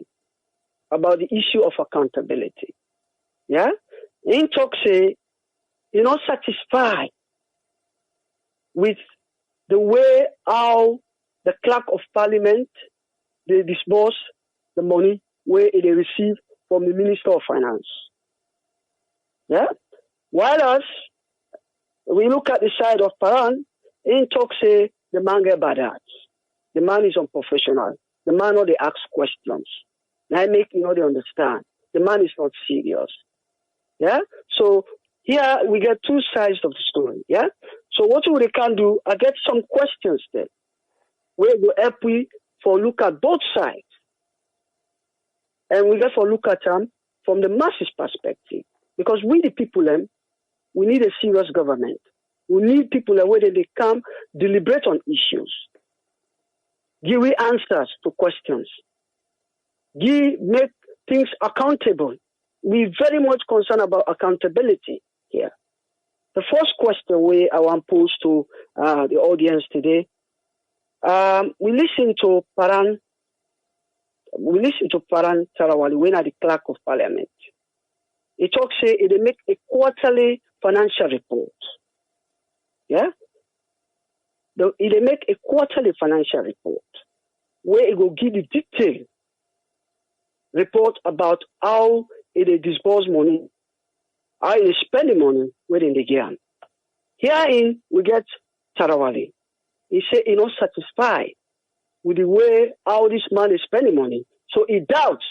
S13: about the issue of accountability. Yeah? In talk say, you're not satisfied with the way how the Clerk of Parliament they disburse the money where they receive from the Minister of Finance. Yeah? While us, we look at the side of Paran, in talk say the man get bad hearts. The man is unprofessional. The man not they ask questions. I make they understand. The man is not serious. Yeah? So here we get two sides of the story. Yeah? So what we can do, I get some questions there. Where we help we for look at both sides. And we get for look at them from the masses perspective. Because we the people we need a serious government. We need people where they come deliberate on issues. Give answers to questions. Make things accountable. We're very much concerned about accountability here. The first question I want to pose to the audience today. We listen to Paran Tarawallie when at the Clerk of Parliament. He talks say they make a quarterly financial report. Yeah? They make a quarterly financial report where it will give the detailed report about how they disburse money, how they spend the money within the year. Herein, we get Tarawallie. He said he's not satisfied with the way how this man is spending money. So he doubts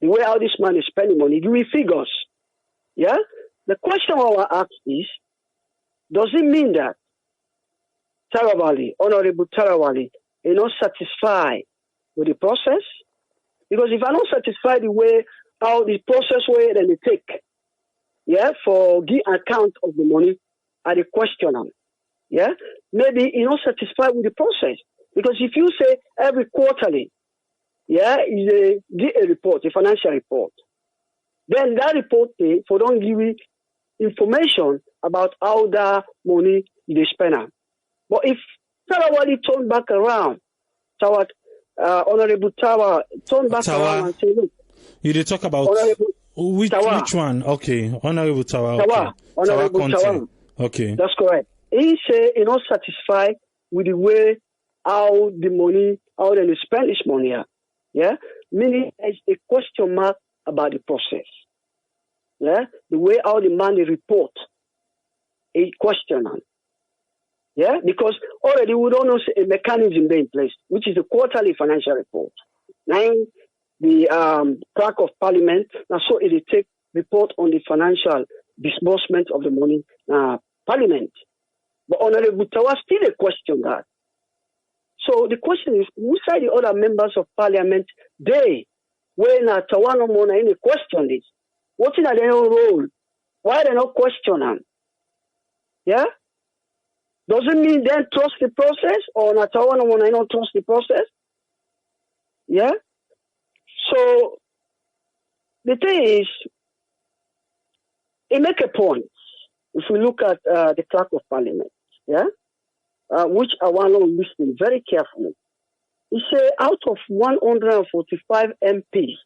S13: the way how this man is spending money. Give me figures. Yeah? The question I want to ask is, does it mean that Tarawallie, Honorable Tarawallie, is not satisfied with the process? Because if I'm not satisfied the way how the process where they take, for give account of the money, I question them. Yeah, maybe you're not satisfied with the process. Because if you say every quarterly, give a report, a financial report, then that report don't give you information about how that money they spend on. But if Tarawallie turn back around, Honorable Tawa turn back around and say, look,
S1: you did talk about which one? Okay, Honorable Tawa.
S13: Tawa, Honorable Tawa.
S1: Okay,
S13: that's correct. He say he's not satisfied with the way how the money, how they spend this money. Yeah, meaning there's a question mark about the process. Yeah, the way how the money report, a question on. Yeah, because already we don't know a mechanism there in place, which is the quarterly financial report. Now, the Clerk of Parliament, now so it take report on the financial disbursement of the money Parliament. But Honorable Tawa still a question that. So the question is, who are the other members of Parliament they when Tawa no more any question this? What is their role? Why they not question them? Yeah? Doesn't mean then trust the process or Tawa no more not trust the process? Yeah? So the thing is, it make a point. If we look at the Clerk of Parliament, yeah, which I want to listen very carefully. He say out of 145 MPs,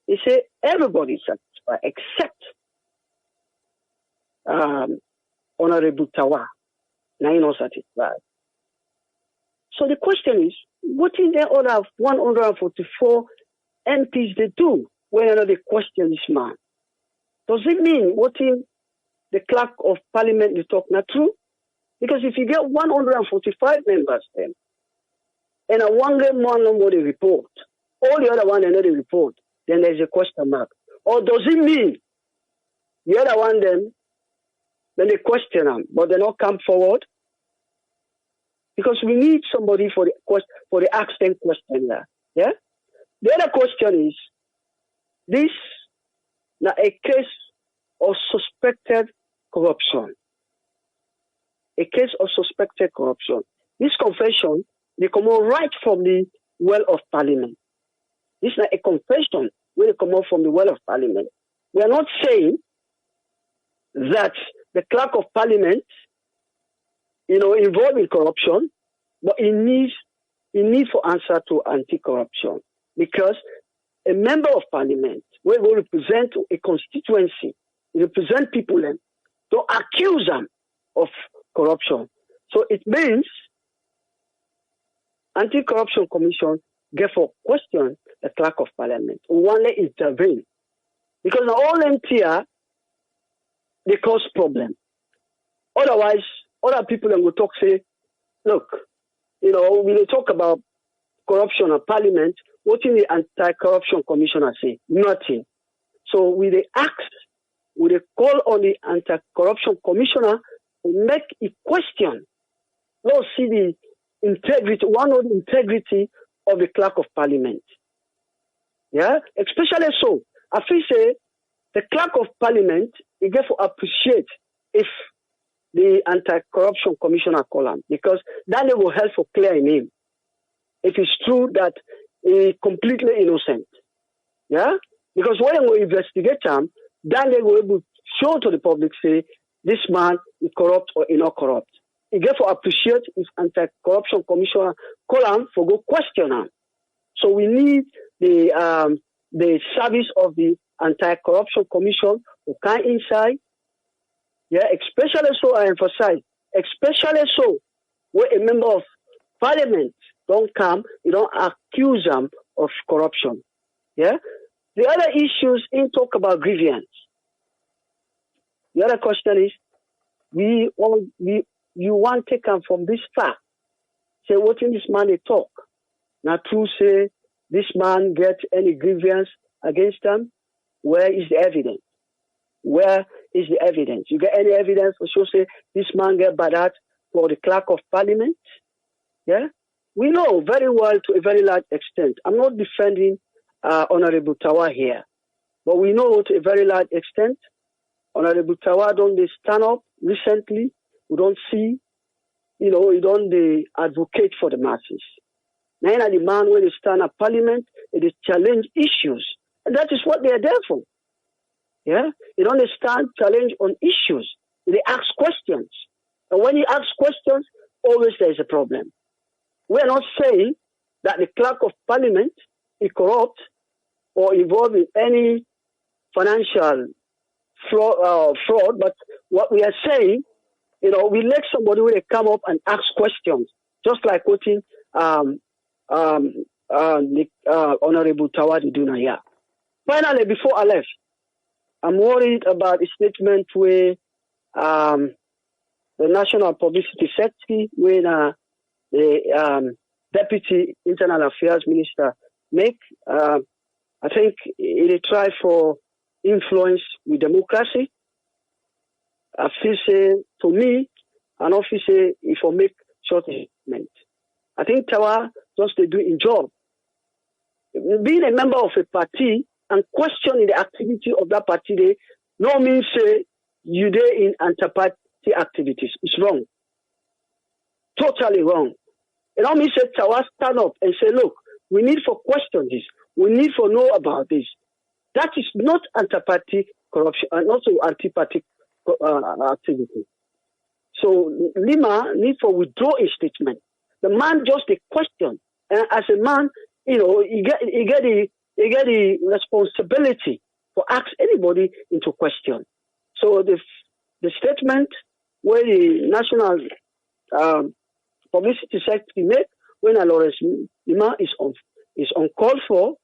S13: he say everybody is satisfied except Honorable Tawa. Now not satisfied. So the question is, what is the other 144 MPs they do when they question this man? Does it mean what in the Clerk of Parliament is talking not true? Because if you get 145 members then, and a one no more they report, all the other one another report, then there's a question mark. Or does it mean the other one then they question them, but they not come forward? Because we need somebody for the accent question there. Yeah? The other question is, this now a case of suspected corruption. A case of suspected corruption. This confession, they come out right from the well of Parliament. This is not a confession when they come out from the well of Parliament. We are not saying that the Clerk of Parliament, involved in corruption, but he needs for answer to anti-corruption. Because a member of Parliament will represent a constituency, represent people then, to accuse them of corruption. So it means Anti-Corruption Commission therefore question the Clerk of Parliament. We want to intervene. Because all MTR, they cause problem. Otherwise, other people will talk, say, look, we will talk about corruption at Parliament. What in the Anti-Corruption Commissioner say? Nothing. So we call on the Anti-Corruption Commissioner to make a question. Let's see the integrity, integrity of the Clerk of Parliament. Yeah? Especially so. I feel say the Clerk of Parliament, he therefore appreciate if the Anti-Corruption Commissioner call him, because that will help for clear in him. If it's true that he is completely innocent. Yeah? Because when we investigate him, then they will be able to show to the public, say, this man is corrupt or is not corrupt. He therefore appreciate if Anti-Corruption Commissioner call him for go question him. So we need the service of the Anti-Corruption Commission who come inside. Yeah, especially so, I emphasize, especially so, where a member of Parliament don't come, you don't accuse them of corruption. Yeah? The other issues in talk about grievance. The other question is, you want to take them from this fact. Say, what in this man they talk? Now, true say, this man get any grievance against them? Where is the evidence? Where is the evidence? You get any evidence for sure say, this man get bad for the Clerk of Parliament? Yeah? We know very well to a very large extent. I'm not defending Honorable Tawa here, but we know to a very large extent, Honorable Tawa don't they stand up recently. We don't see, he don't they advocate for the masses. Now the man when they stand at Parliament, they challenge issues, and that is what they are there for. Yeah, they don't stand challenge on issues. They ask questions, and when you ask questions, always there is a problem. We are not saying that the Clerk of Parliament is corrupt or involved in any financial fraud, but what we are saying, we let somebody when they come up and ask questions, just like what Honorable Tawa did do now. Yeah. Finally, before I left, I'm worried about a statement where the National Publicity Secretary, when the Deputy Internal Affairs Minister make, I think he tried for influence with democracy. I feel say, to me, an officer, if I make short statement, I think Tawa just to do a job. Being a member of a party and questioning the activity of that party, they no means say you there in anti-party activities. It's wrong. Totally wrong. It don't mean say Tawa stand up and say, look, we need for question this. We need for know about this. That is not anti-party corruption and also anti-party activity. So Lima needs for withdraw a statement. The man just a question, and as a man, you know, he get the responsibility for ask anybody into question. So the statement where the national publicity secretary made when Lawrence Lima is uncalled for,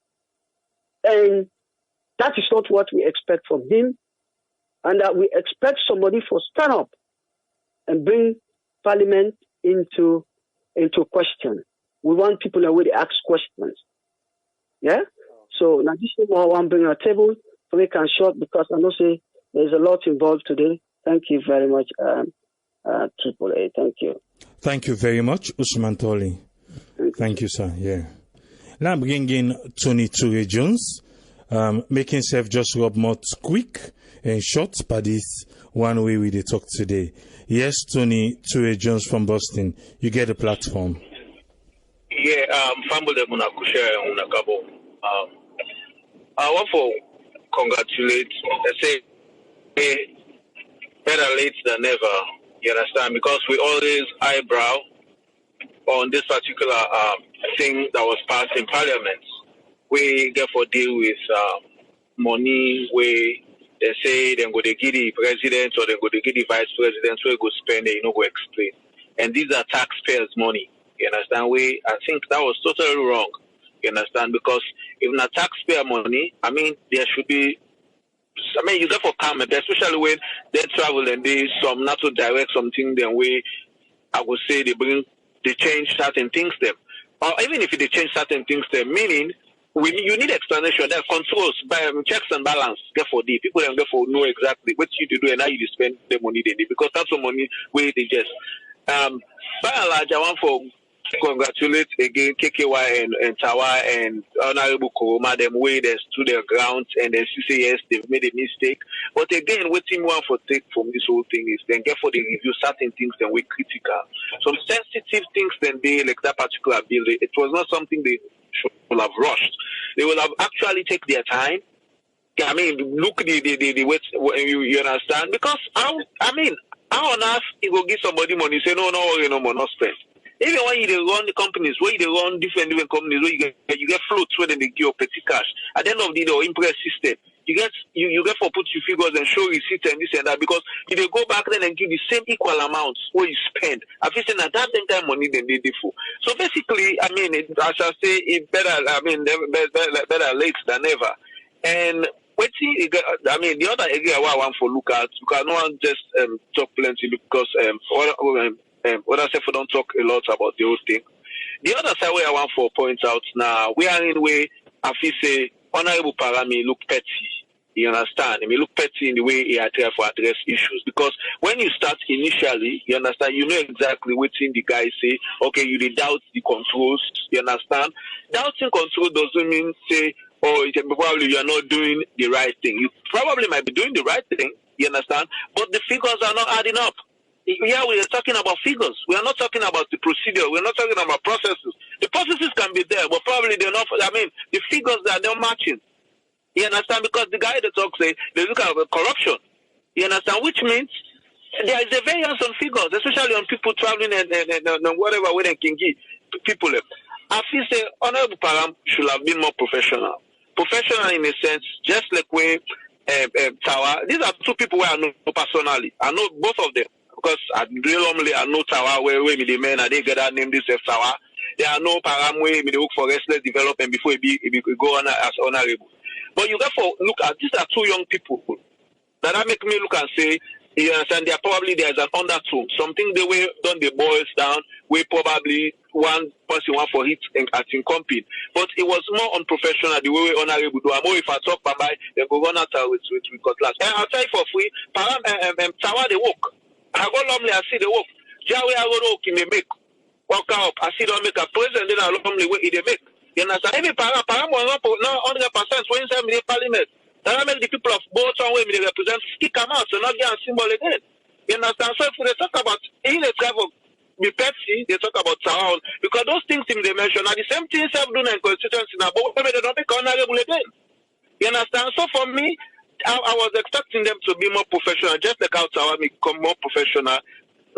S13: and that is not what we expect from him, and that we expect somebody for stand up and bring Parliament into question. We want people that will ask questions. Yeah? So now this is what I want to bring on the table to make it short because I know say there's a lot involved today. Thank you very much, AAA. Thank you.
S1: Thank you very much, Usman Toli. Thank you, sir. Yeah. Now I'm bringing in Tony Ture Jones, making himself just rub mouth quick and short by this one way we talk today. Yes, Tony Ture Jones from Boston. You get the platform.
S14: Yeah, Famble de Munakusha Unakabo. I want to congratulate, let's say, better late than never, you understand, because we always eyebrow on this particular thing that was passed in Parliament. We therefore deal with money where they say they're going to give the president or they're going to give the vice president, so they go spend it, go explain. And these are taxpayers' money. You understand? I think that was totally wrong. You understand? Because if not taxpayer money, I mean, there should be, you therefore come, especially when they travel and they some not to direct something, then I would say they change certain things them. Or even if they change certain things them, meaning you need explanation. There are controls, by checks and balance. Therefore, the people and therefore know exactly what you do and how you spend the money they need, because that's the money where they just. By and large, I want to congratulate again KKY and Tawa and Honorable Koroma, them way they stood their ground and they say yes, they've made a mistake. But again, what team want for take from this whole thing is then therefore they review certain things and we critical. Some sensitive things then they like that particular bill. It was not something they should have rushed. They will have actually take their time. I mean, look the way you understand, because how on earth you go give somebody money, say no worry, no more, not spend. Even when you run the companies, where you run different companies, where you get floats where they give you petty cash. At the end of the day, or impress system, you get for put your figures and show receipts and this and that, because if they go back then and give the same equal amounts where you spend, I feel saying at that same time money than they do for. So basically, I mean, I shall say it better. I mean, better late than never. And the other area I want to look at, because no one just talk plenty, because what I say for don't talk a lot about the whole thing. The other side where I want to point out now, we are in a way, I feel say, Honorable Paran may look petty. You understand? He may look petty in the way he try for address issues. Because when you start initially, you understand, you know exactly what the guy say, okay, you doubt the controls, you understand? Doubting control doesn't mean say, probably you are not doing the right thing. You probably might be doing the right thing, you understand? But the figures are not adding up. Yeah, we are talking about figures. We are not talking about the procedure. We are not talking about processes. The processes can be there, but probably they're not. I mean, the figures are not matching. You understand? Because the guy that talks, they look at corruption. You understand? Which means there is a variance on figures, especially on people traveling and whatever way they can give people. I feel say Honorable Paran should have been more professional. Professional in a sense, just like where Tawa. These are two people where I know personally. I know both of them. Because I know Tawa where me the men I didn't get that name this Tawa. There are no Paran where me they work for restless development before it go on as honorable. But you therefore look at these are two young people that make me look and say You understand? There's an undertone. Something the way done the boils down, we probably one person want for it at compete. But it was more unprofessional the way we honorable do. If I talk by they go run out with cutlass. And I'll tell you for free, Paran Tawa they walk. I go normally I see the walk. Jawi I go walk in the make. Walk up, I see them make a president, then I normally way they make. You understand? Every Paran will not 100% when inside the parliament. That make the people of both some way they represent stick them out, so not get a symbol again. You understand? So if they talk about in the travel the Pepsi, they talk about Tawa because those things they mention are the same things I've done in constituency now, but they don't make honorable again. You understand? So for me, I was expecting them to be more professional, just like how Tawa become more professional.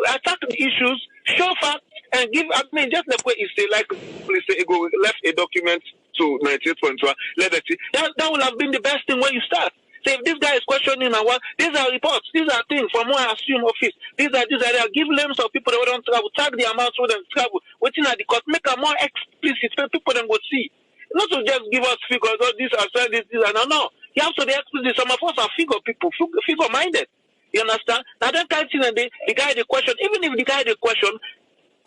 S14: Attack the issues, show facts, and give. I mean, just like what you say, like please say, go left a document to 98.1. Let us see. That would have been the best thing when you start. Say if this guy is questioning and what these are reports, these are things from what I assume office. These are give names of people that don't travel, tag the amounts who don't travel, waiting at the court, make a more explicit so people then go see. Not to just give us figures, oh, these are this, and no. You have to be explicit. Some of us are figure people, figure minded. You understand? Now that kind of thing, the guy the question, even if the guy the question,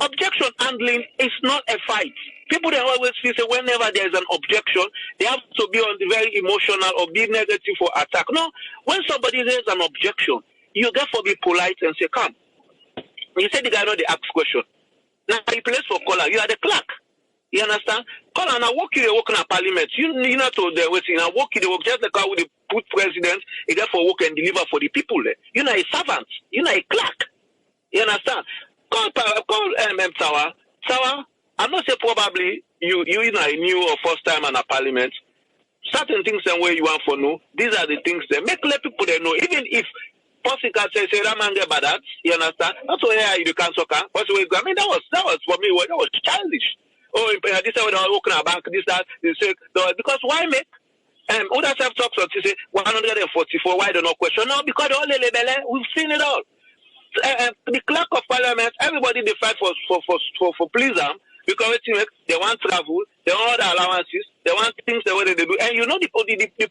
S14: objection handling is not a fight. People they always feel say whenever there is an objection, they have to be on the very emotional or be negative for attack. No, when somebody raises an objection, you therefore be polite and say, come. You say the guy not the ask question. Now he plays for caller, you are the clerk. You understand? Call and I walk you the work in a parliament. You know to the waiting. I walk you the work just like how we put president, he therefore work and deliver for the people there. You're not a servant, you're not a clerk. You understand? Call Tawa. Tawa, I'm not saying probably you know new or first time in a parliament. Certain things and where you want for know, these are the things that make let people they know. Even if Possica say Ramanga Badat, you understand? That's why you can't soccer. I mean that was for me that was childish. Oh, this is when I walk in a bank, this, that, they say, because why make others have talked to say 144, why don't no question? No, because all the label, we've seen it all. The clerk of parliament, everybody they fight for please them because they want travel, they want other allowances, they want things the way they do. And you know the politics they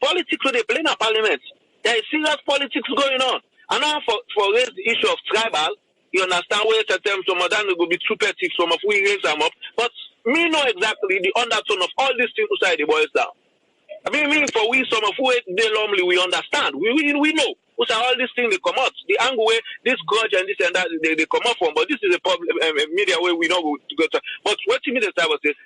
S14: play in a parliament. There is serious politics going on. And now for raise the issue of tribal, you understand where certain some of them will be too petty, some of we raise them up, but me know exactly the undertone of all these things inside the boys down. I mean for we some of who they normally we understand. We know. So all these things they come out. The angle where this grudge and this and that they come out from, but this is a problem media where we know to go to. But what to me the time was this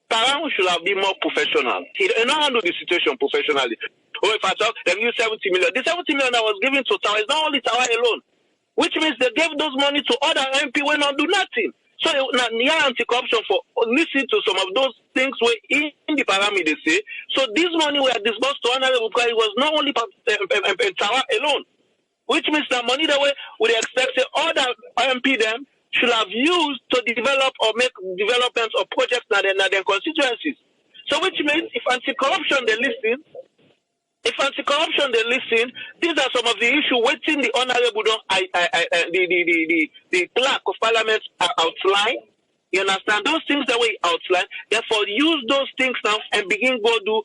S14: Paran should have been more professional. He don't handle the situation professionally. Or if I talk, they use 70 million. The 70 million that was given to Tawa is not only Tawa alone. Which means they gave those money to other MP when not do nothing. So near anti-corruption for listen to some of those things were in the pyramid they say. So this money were disbursed to honorable because it was not only Tawa alone. Which means the money that we would expect other MP them should have used to develop or make developments or projects in their constituencies. So which means if anti-corruption they listen, these are some of the issues waiting the honorable the clerk of parliament outline. You understand? Those things that we outline, therefore use those things now and begin go do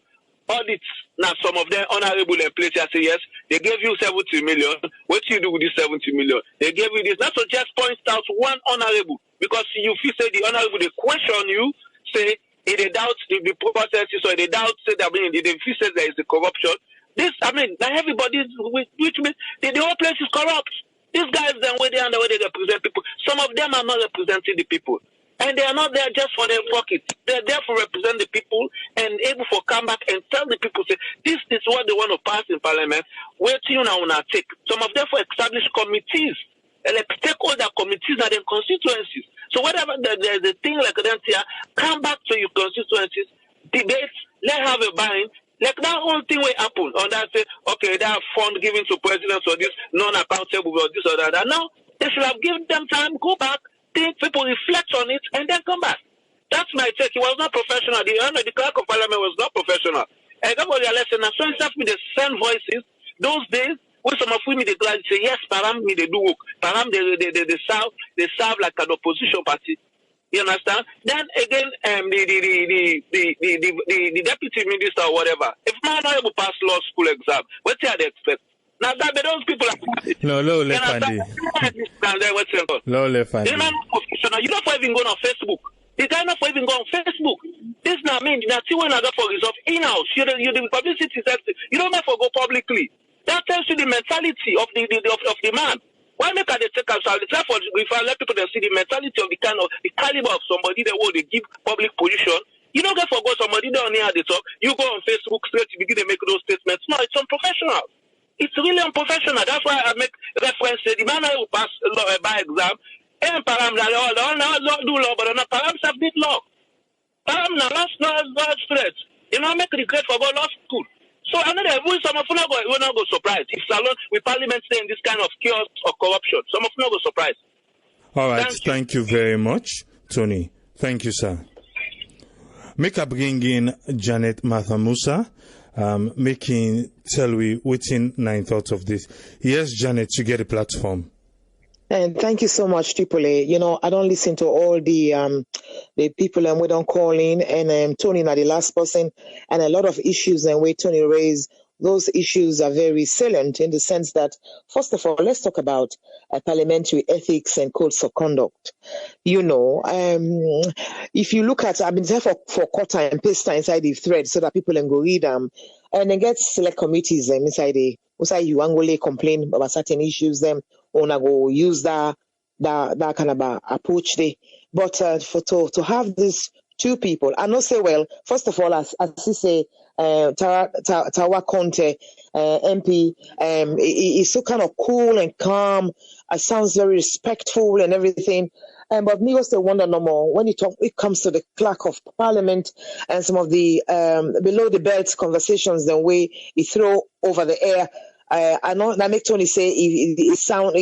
S14: audits. Now some of them honorable in place I say yes, they gave you 70 million. What do you do with this 70 million? They gave you this. Not to just point out one honorable, because you feel say the honorable they question you, say they doubt the processes, or they doubt say that they feel say there is the corruption. This, I mean, that everybody, which means the whole place is corrupt. These guys, then, where they are and the way they represent people, some of them are not representing the people. And they are not there just for their pocket. They are there to represent the people and able to come back and tell the people, say, this is what they want to pass in parliament. Where to you now on our take. Some of them for established committees, like stakeholder committees and their constituencies. So whatever there's a thing like that here, come back to your constituencies, debates, let's have a bind. Like that whole thing will happen on that say, okay, that fund given to presidents or this non-accountable or this or that. And now they should have given them time, go back, think, people reflect on it, and then come back. That's my take. It was not professional. The clerk of parliament was not professional. And everybody lesson. So instead of me they send voices, those days when some of women they glad say yes, Paran me they do work. Paran they serve like an opposition party. You understand? Then again, the deputy minister or whatever, if man not able to pass law school exam, what do they expect? Now that those people are
S1: no, le fandi. No, le fandi.
S14: You're not professional. You don't even go on Facebook. The guy not even go on Facebook. This now mean that you want to go for resolve in-house. You're the publicity sector. You don't have to go publicly. That tells you the mentality of the man. Why make they take us out? It's for if I let people see the mentality of the kind of the caliber of somebody that will they give public position. You don't get forgot somebody down here at the top. You go on Facebook straight to begin to make those statements. No, it's unprofessional. It's really unprofessional. That's why I make reference to the man who passed by exam. And Paran do law, but not Paran have did law. Paran now last straight. You know, make regret for go law school. So another some of them will not go surprised. If Salon with Parliament saying this kind of chaos or corruption, some of them go surprised.
S1: All right, thank you very much, Tony. Thank you, sir. Make a bring in Janet Martha Musa, making tell we within 9 thoughts of this. Yes, Janet, you get a platform.
S15: And thank you so much, Triple A. You know, I don't listen to all the people and we don't call in. And Tony, not the last person, and a lot of issues and where Tony raised. Those issues are very salient in the sense that, first of all, let's talk about parliamentary ethics and codes of conduct. You know, if you look at, I've been there for quarter and paste inside the thread so that people can go read them, and then get select committees inside you angole complain about certain issues. Them wanna go use that kind of approach there. But to have these two people, I know say well. First of all, as you say. Tawa Conteh, MP, is so kind of cool and calm. Sounds very respectful and everything. But me also wonder no more when it comes to the Clerk of Parliament and some of the below the belt conversations the way he throw over the air. I know that make Tony say he sound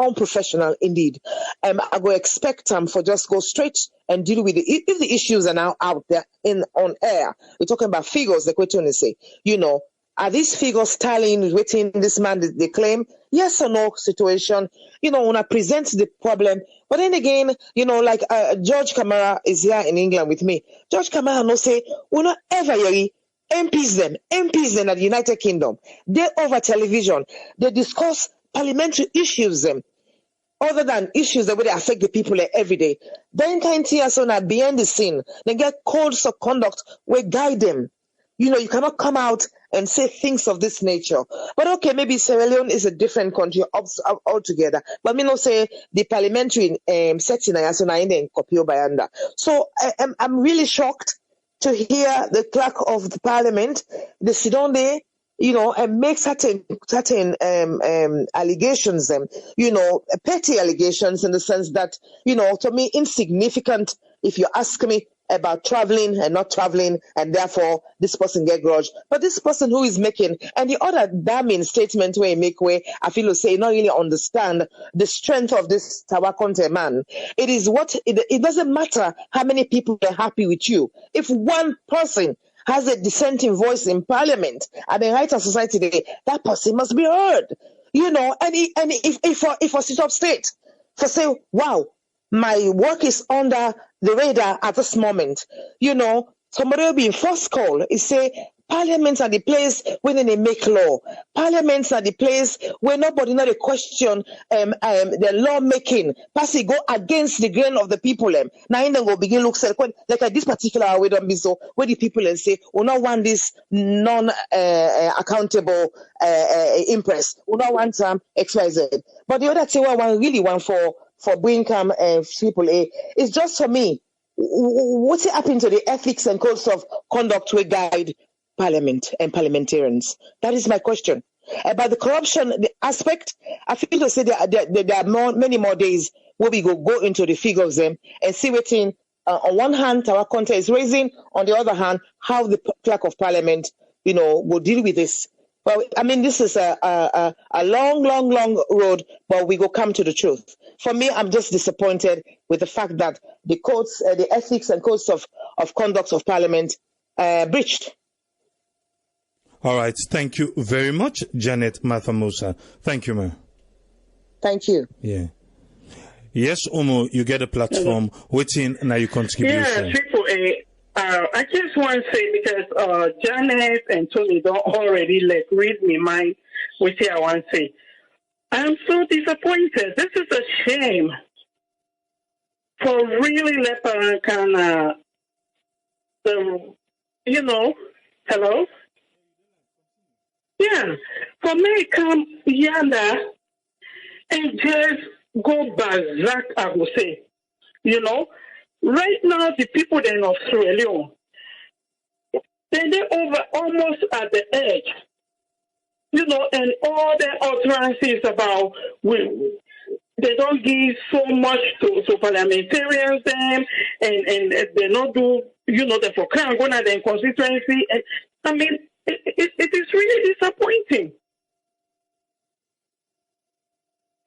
S15: unprofessional indeed. I go expect for just go straight and deal with it. If the issues are now out there on air, we're talking about figures, like what Tony say. You know, are these figures tallying within this man they claim? Yes or no situation. You know, when I present the problem, but then again, you know, like George Camara is here in England with me. George Camara no say, we're not ever hearing MPs them at the United Kingdom. They over television. They discuss parliamentary issues other than issues that would affect the people every day. Then kind of on behind the scene, they get codes of conduct where guide them. You know, you cannot come out and say things of this nature. But okay, maybe Sierra Leone is a different country altogether. But me not say the parliamentary setting in Kopio Bayanda. So I'm really shocked to hear the Clerk of the Parliament, the sit down there, you know, and make certain allegations, you know, petty allegations in the sense that, you know, to me, insignificant if you ask me about traveling and not traveling, and therefore this person get grudge. But this person who is making, and the other damning statement where he make where I feel to say not really understand the strength of this Tawa Conteh man. It is what, it doesn't matter how many people are happy with you. If one person has a dissenting voice in Parliament and in Right of Society today, that person must be heard. You know, and if I sit up state for say, wow, my work is under the radar at this moment. You know, somebody will be in first call. It say, Parliaments are the place where they make law. Parliaments are the place where nobody not a question the law making. Passing go against the grain of the people. Now in them go begin look like at this particular way don't be so where the people and say, we not want this non accountable impress. We not want XYZ. But the other thing I really want for Winkham and people is just for me. What's happening to the ethics and codes of conduct we guide Parliament and parliamentarians? That is my question. About the corruption the aspect, I feel to say there are many more days where we go into the figures and see what in on one hand our Conteh is raising, on the other hand how the Clerk of Parliament, you know, will deal with this. Well, I mean, this is a long road, but we go come to the truth. For me, I'm just disappointed with the fact that the codes, the ethics and codes of conduct of Parliament breached.
S1: All right. Thank you very much, Janet Martha Musa. Thank you, ma'am.
S15: Thank you.
S1: Yeah. Yes, Omo, you get a platform. Waiting now your contribution.
S16: Yeah, Triple A. I just want to say, because Janet and Tony don't already read me mind, which I want to say. I'm so disappointed. This is a shame. For really Paran can, hello? Yeah. For me, come yonder and just go berserk, I would say. Right now, the people in Australia, they're over almost at the edge. And all the utterances about they don't give so much to parliamentarians them, and they not do, the for crime going at the constituency. And I mean, it is really disappointing.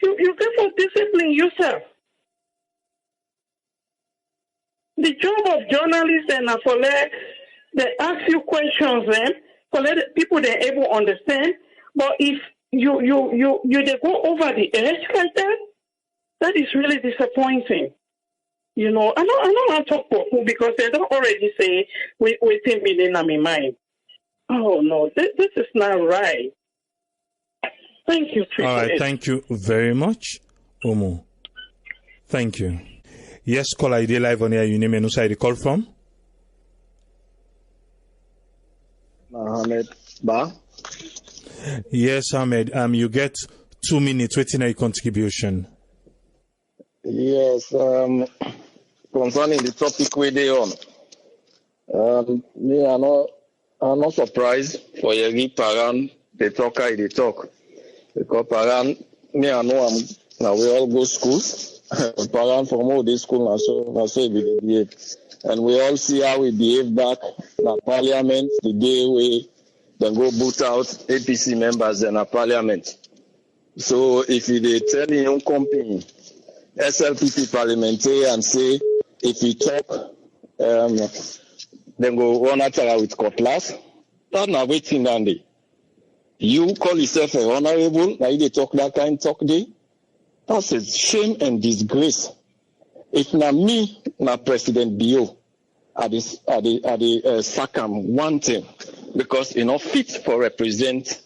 S16: You get for discipline yourself. The job of journalists and for they ask you questions then, for let people they able to understand. But if you they go over the edge like that, that is really disappointing. I don't want to talk for who, because they don't already say waiting million in my mind. Oh no, this is not right. Thank you, Triple.
S1: All right, thank you very much, Omo. Thank you. Yes, call ID live on here. You name and who side you call from?
S17: Ahmed Ba.
S1: Yes, Ahmed. You get 2 minutes waiting a contribution.
S17: Yes, concerning the topic we dey on, me I'm not surprised for Yeri Paran they talk because Paran me I know now we all go schools. Paran from all this school now so we behave, and we all see how we behave back in Parliament the day we then go boot out APC members in a Parliament. So if you tell your company SLPP Parliamentary and say if you talk then go run at with cutlass, that's not waiting on day. You call yourself a honorable, now you talk that kind talk day. That's a shame and disgrace. If not me, not President Bio, at the SACAM one thing, because fit for represent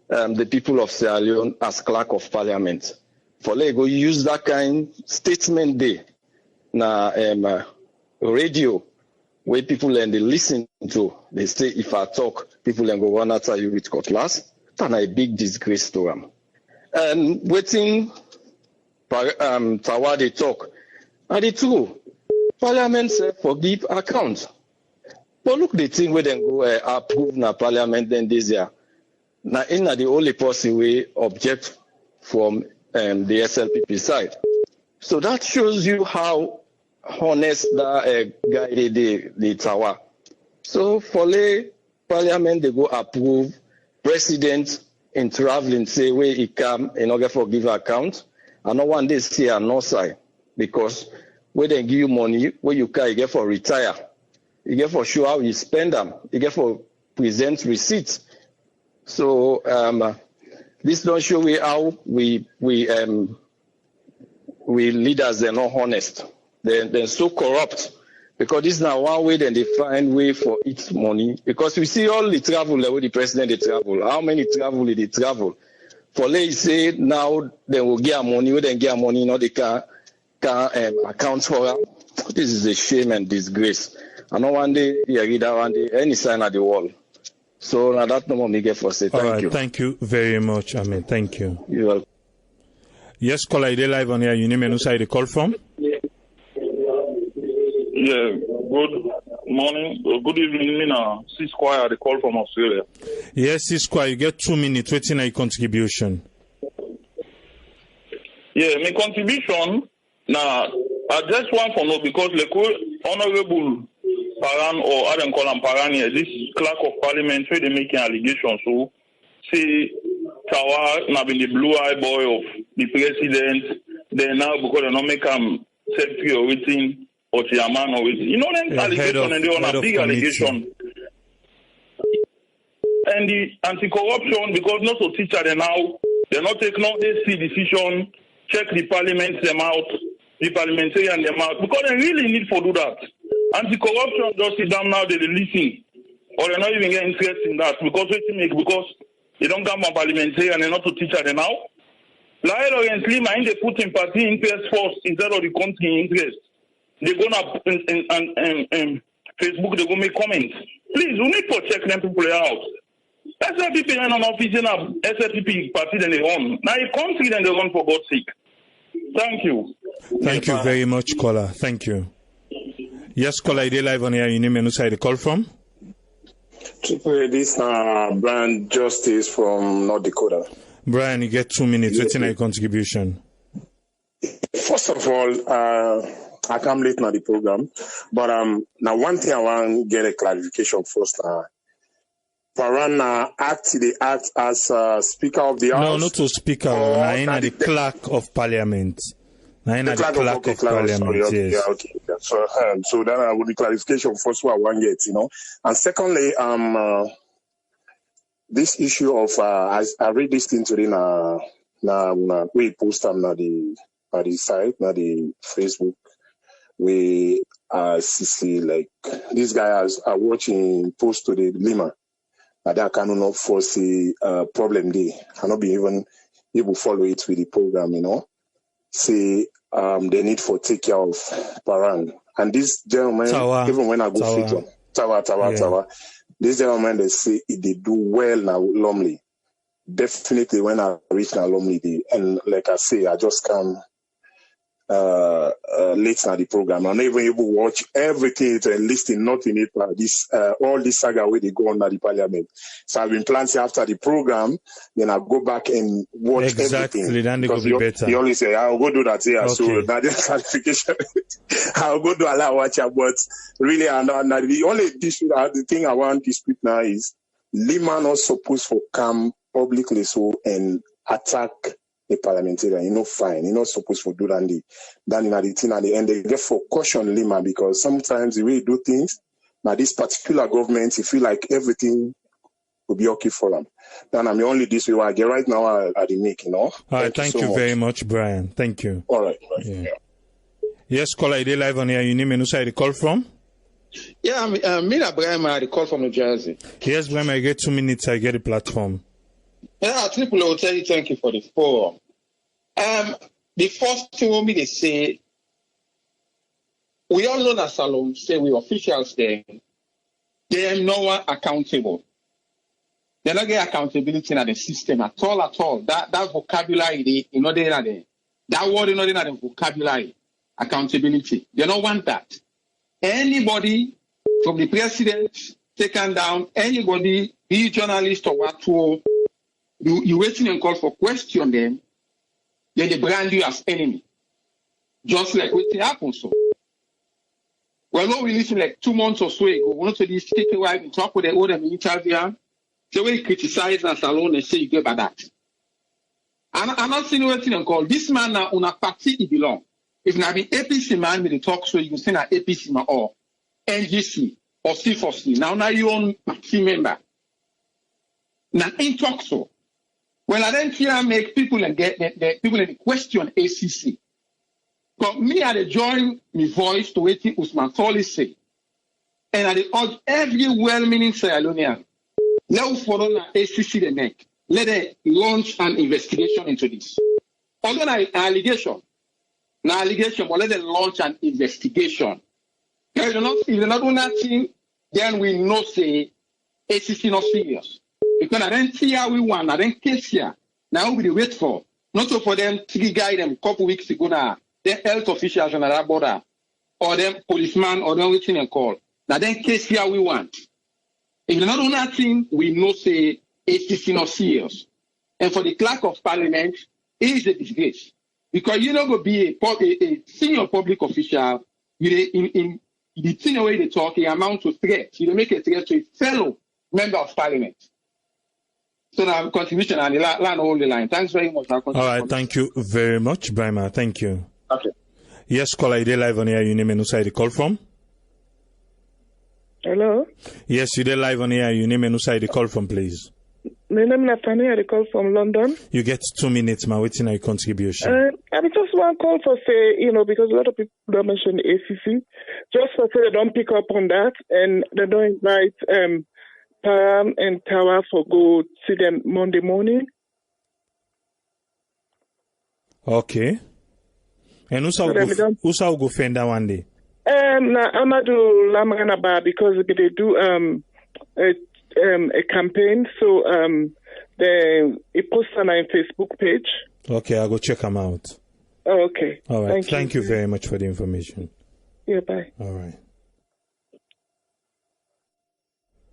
S17: the people of Sierra Leone as Clerk of Parliament. For Lego use that kind statement there na radio where people and they listen to, they say if I talk, people and go run after you with cutlass. That's a big disgrace to them. And waiting Tawa they talk. And it's true. Parliament said forgive account. But look the thing where they go approve na Parliament then this year. Now in the only person we object from the SLPP side. So that shows you how honest that guy the Tawa. So for the Parliament they go approve President in traveling say where he come in order for give account. And no one day say on no side because when they give you money, where you can you get for retire, you get for show how you spend them, you get for present receipts. So this don't show we how we leaders they're not honest. They're so corrupt because this is now one way then they find way for its money because we see all the travel where the president they travel. How many travel did they travel? For let's say now they will get money, when they get money, they can account for it. This is a shame and disgrace. I know one day you read that one day any sign at the wall. So now that's no more me get for say thank you.
S1: Thank you very much, Amen. Thank you.
S17: You're welcome.
S1: Yes, call ID live on here. You name and who side the call from?
S18: Yeah, good morning, good evening, Mina. C-Squire, the call from Australia.
S1: Yes, C-Squire, you get 2 minutes waiting a contribution.
S18: Yeah, my contribution, now, I just want to know because the Honorable Paran, or I don't call him Paran here, this Clerk of Parliament, where they making allegations, so, say, Tawa, now been the blue-eye boy of the president, then now because they don't make him secretary or waiting, or chairman or waiting. You know them allegation and they on a big allegation. And the anti-corruption, because not so teacher they now, they're not taking no hasty decision, check the parliament them out, the parliamentarian them out, because they really need to do that. Anti-corruption just sit down now, they listen. Or they're not even getting interested in that because they don't come on parliamentary and they're not to teach them now. Like Lawrence Lima, they put in party interest first instead of the country interest. They go up and Facebook, they go make comments. Please, we need to check them people out. SLPP and an office in a SLPP party then they run. Now a country then they run for God's sake. Thank you.
S1: Thank you very much, caller. Thank you. Yes, caller, you live on here. You name and who side the call from?
S19: This Brian Justice from North Dakota.
S1: Brian, you get 2 minutes. What's your contribution?
S19: First of all, I come late now the program, but now one thing I want to get a clarification first. Paran they act as Speaker of the House.
S1: No, not to Speaker. I'm the Clerk of Parliament. I'm the Clerk of Parliament. Yes.
S19: Okay. So then I would the clarification first what I want to get, And secondly, this issue of I read this thing today na we post them na the site, na the Facebook. We see like these guys are watching post to the Lima. That cannot foresee problem there. Cannot be even able to follow it with the program, Say they need for take care of Paran. And this gentleman,
S1: Tawa.
S19: Even when I go
S1: Tawa.
S19: fit on Tawa. This gentleman they say they do well now Lumley. Definitely when I reach now Lumley, and like I say, I just come late now the program. I'm not even able to watch everything to listen, not in it this all this saga where they go on at the parliament. So I've been planning after the program, then I'll go back and watch everything.
S1: Then it could be better.
S19: You only say I'll go do that here.
S1: Okay.
S19: So that is clarification. I'll go do a lot of watching, but really the only issue the thing I want to dispute now is Lima not supposed to come publicly so and attack a parliamentarian, fine. You're not supposed to do that. Then in the thing at the end, they get for caution Lima because sometimes the way you do things, now this particular government, you feel like everything will be okay for them. Then I'm only this way I get right now at the make,
S1: All right, thank you very much, Brian. Thank you.
S19: All right.
S1: Yeah. Yes, caller, you live on here. You name and who side the call from?
S20: Yeah, me and Brian, I call from New Jersey.
S1: Yes, Brian, I get 2 minutes. I get the platform.
S20: Yeah, Triple will tell you thank you for the forum. The first thing they say, we all know that Salom say we officials there, they are no one accountable. They don't get accountability in the system at all. That vocabulary, they there. That word in the vocabulary, accountability. They don't want that. Anybody from the president taken down, anybody, be journalist or what, you waiting and call for question them, then they brand you as enemy. Just like what happened so. Well, no, we listen like 2 months or so ago, one of these take a while and talk with the older interviewer, they will criticize us alone and say you get by that. And I'm not saying anything and call this man now on a party he belong. If not be APC man with the talk so you can send an APC man or NGC or C4C. Now you own party member. Now in talk so. Well, I then here make people and get the people in the question ACC. But me, I join my voice to what Usman Toli say. And I urge every well-meaning Sierra Leonean, let us follow the ACC the neck. Let them launch an investigation into this. Although an allegation, but let them launch an investigation. If they're not doing nothing, then we know say ACC not serious. Because I didn't see how we want, I didn't case here. Now we wait for. Not so for them to guide them a couple weeks ago now. The health officials on that border. Or them policeman or them waiting and call. Now then case here we want. If you're not doing nothing, we know say ACC not serious. And for the clerk of parliament, it is a disgrace. Because you're not going to be a senior public official in the thing way they talk, it amount to threat. You make a threat to a fellow member of parliament. So now contribution and the line hold the line. Thanks very much.
S1: All right, thank you very much, Brahma. Thank you.
S20: Okay.
S1: Yes, caller, you live on here. You name and who side the call from?
S21: Hello.
S1: Yes, you live on here. You name and who side the call from, please.
S21: My name is Nathaniel. I call from London.
S1: You get 2 minutes, ma. Waiting a contribution.
S21: I just want to call for say, because a lot of people don't mention the ACC. Just for say they don't pick up on that and they don't invite Paran and Tawa for go see them Monday morning.
S1: Okay. And who's will go fend that one day?
S21: Amadou Lamranaba, because they do a campaign, so they post on a Facebook page.
S1: Okay, I'll go check them out.
S21: Oh, okay.
S1: All right. Thank you very much for the information.
S21: Yeah, bye.
S1: All right.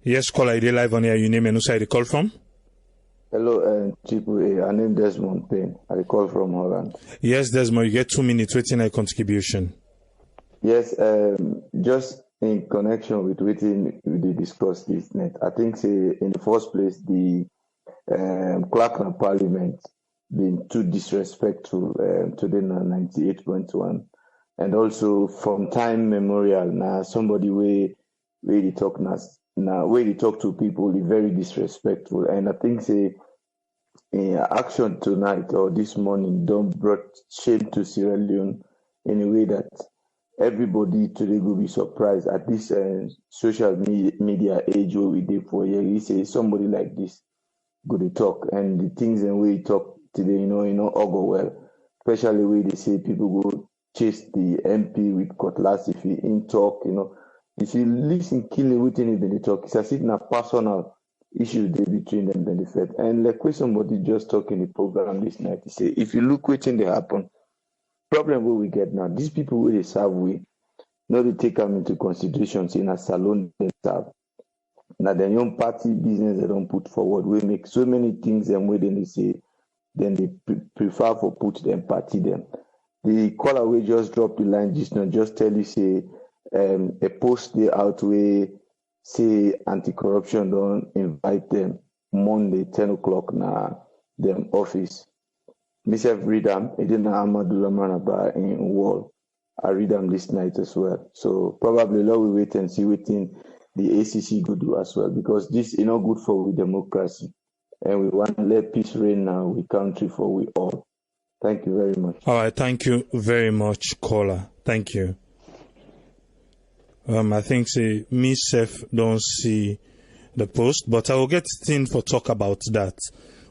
S1: Yes, caller, you live on here. Your name and who side you call from?
S22: Hello, Chipu. I name Desmond Payne. I call from Holland.
S1: Yes, Desmond, you get 2 minutes waiting a contribution.
S22: Yes, just in connection with waiting we discuss this net. I think say in the first place the Clerk of Parliament been too disrespectful to the 98.1, and also from time memorial now somebody where they talk now where they talk to people is very disrespectful, and I think say action tonight or this morning don't brought shame to Sierra Leone in a way that everybody today will be surprised at this social media age where we did for a year. He say somebody like this go to talk, and the things and way he talk today, all go well. Especially where they say people go chase the MP with cutlass if he in talk, If you listen keenly within it, then they talk. It's as if na personal issues they between them than the Fed. And like when somebody just talk in the program this night, he say if you look waiting they happen. Problem where we get now, these people where they serve we, not to take them into consideration in a salon they serve. Now the young party business they don't put forward, we make so many things and where then they say, then they prefer for put them party them. The caller we just drop the line just now, just tell you say a post they out where say anti-corruption don't invite them Monday 10 o'clock now them office. Myself read them. It didn't Amadou Lamranaba in wall. I read them this night as well. So probably now we wait and see what the ACC could do as well, because this is not good for we democracy, and we want to let peace reign now. We country for we all. Thank you very much.
S1: All right, thank you very much, caller. Thank you. I think say me self don't see the post, but I will get in for talk about that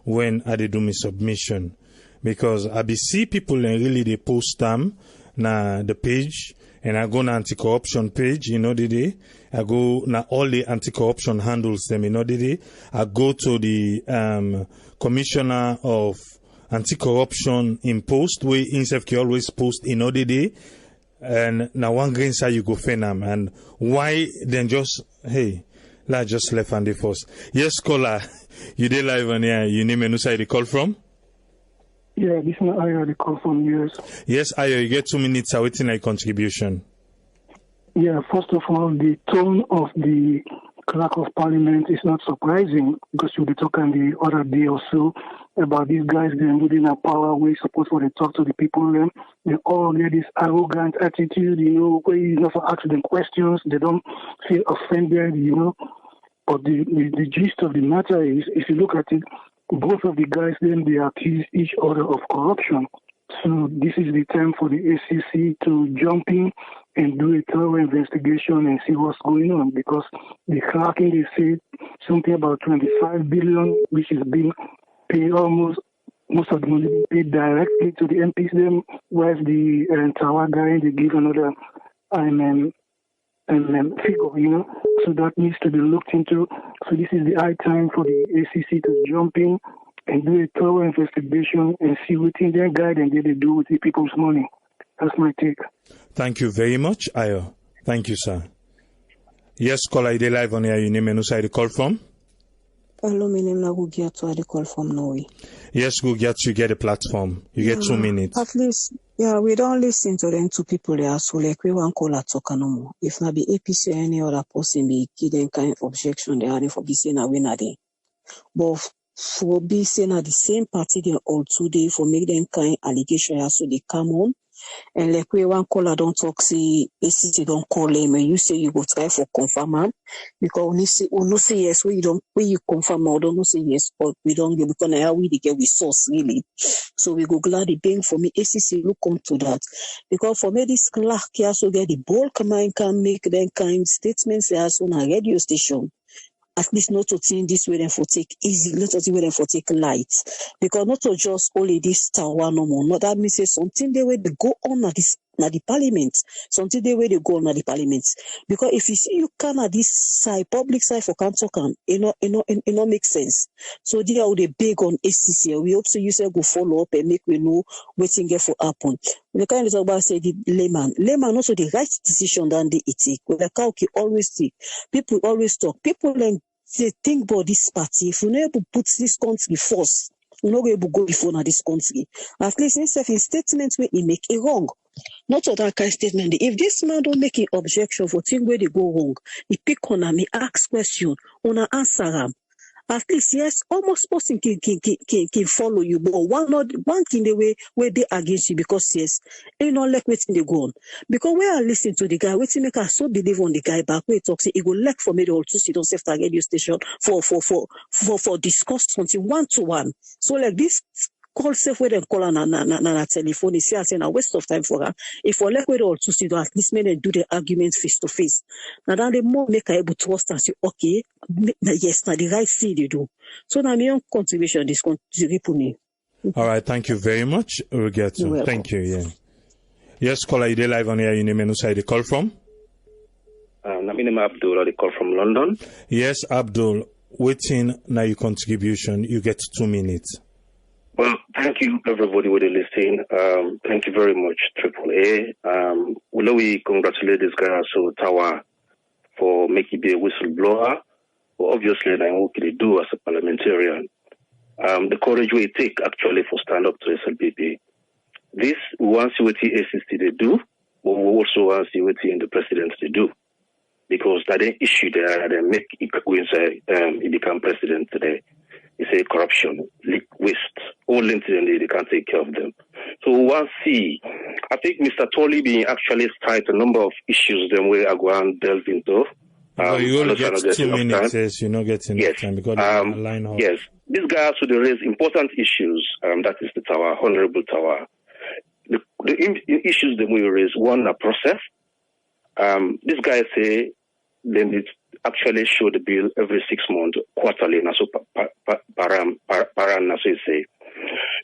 S1: when I do my submission. Because I be see people and really they post them na the page, and I go na anti-corruption page, I go na all the anti-corruption handles them, I go to the commissioner of anti-corruption in post where himself can always post and now one green side you go fenam, and why then just just left and the first. Yes, caller, you did live on here. You name and who side you call from?
S21: Yeah, this is Ayo, the call from US.
S1: Yes, Ayo, you get 2 minutes awaiting a contribution.
S21: Yeah, first of all, the tone of the Clerk of Parliament is not surprising, because you'll be talking the other day or so about these guys then within a power way supposed for they talk to the people then. They all get this arrogant attitude, where you not for asking them questions, they don't feel offended, But the gist of the matter is, if you look at it, both of the guys then they accuse each other of corruption. So this is the time for the ACC to jump in and do a thorough investigation and see what's going on, because the clerk they say something about 25 billion, which is being paid most of the money being paid directly to the MPs then, whereas the Tawa guy they give another figure, so that needs to be looked into. So this is the high time for the ACC to jump in and do a thorough investigation and see what in their guide and they do with the people's money. That's my take.
S1: Thank you very much, Ayo. Thank you, sir. Yes, caller, you live on here. Your name and who side you call from?
S23: Hello, my name is Gugiatu. I call from Norway.
S1: Yes, Gugiatu, you get a platform. You get 2 minutes.
S23: At least, we don't listen to them two people there, so like we won't call a talk no more. If not be APC or any other person be getting kind of objection they are for be saying a winner day. But for be saying at the same party they all today for make them kind allegation so they come home And like we one caller don't talk, say ACT don't call him, and you say you go try for confirm him. Because we no say yes, we don't, when you confirm or don't say yes, but we don't get, because now we get with source really. So we go gladly paying for me, ACC look on to that. Because for me, this clerk also get the bulk mind can make them kind statements as on a radio station. At least not to think this way then for take easy, not to think way then for take light. Because not to just only this Tawa no more. Not that means say something they way they go on at this at the parliament. Something they way they go on at the parliament. Because if you see you can at this side, public side for council can, it not make sense. So they are the big on ACC. We hope so you say go follow up and make we know waiting get for happen. The kind of about say the layman also the right decision than they take. With the cow always take. People always talk. People then they think about this party. If we never put this country first, we're not able to go before now this country. At least instead in statements where he make it wrong. Not to that kind of statement. If this man don't make an objection for things where they go wrong, he pick on him, he ask question, on answer him. At least, yes, almost person can follow you, but one thing the way where they against you because yes, ain't not like waiting they go on. Because when I listen to the guy, waiting make us so believe on the guy back where he talks, he go like for me to also sit on self radio station for discuss something 1-to-1. So like this call self where they call on a telephone, is here saying a waste of time for her. If we like where they also sit at least men do the argument face to face. Now that the more make her able to trust and say, okay, yes, now the right thing they do. So now my own contribution is contributing to me.
S1: All right, thank you very much, Roberto. Thank you. Yeah. Yes, caller, you live on here. You name and who side they call from?
S2: My name is Abdul. I call from London.
S1: Yes, Abdul. Waiting now your contribution. You get 2 minutes.
S2: Well, thank you, everybody, with the listening. Thank you very much, AAA. We congratulate this guy, so Tawa, for making be a whistleblower. Well, obviously, I know what they do as a parliamentarian. The courage we take, actually, for stand up to SLPP. This, we want to see what the ACC they do, but we also want to see what the president they do. Because that issue there, they make it go inside, he become president today. He say corruption, waste, all incidents, they can't take care of them. So one see, I think Mr. Tolly actually cite a number of issues then we are going to delve into.
S1: You only get 2 minutes, yes, you're not getting time because line up.
S2: Yes, this guy also raise important issues, that is the Tawa, Honorable Tawa. The issues that we raise, one, a process. This guy say, then it actually show the bill every 6 months, quarterly, and so Paran, as we say.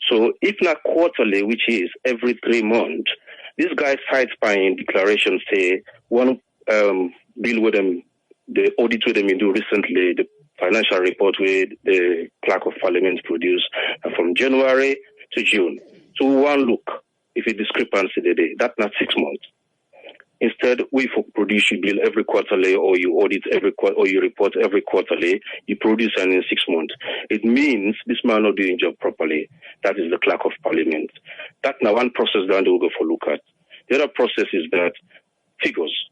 S2: So if not quarterly, which is every 3 months, this guy cites by in declaration say one bill with them, the audit with them do recently, the financial report with the Clerk of Parliament produced from January to June. So one look, if a discrepancy today, that's not 6 months. Instead, we produce your bill every quarterly, or you audit every quarter, or you report every quarterly. You produce and in 6 months. It means this man not doing job properly. That is the Clerk of Parliament. That now one process that we'll go for look at. The other process is that figures.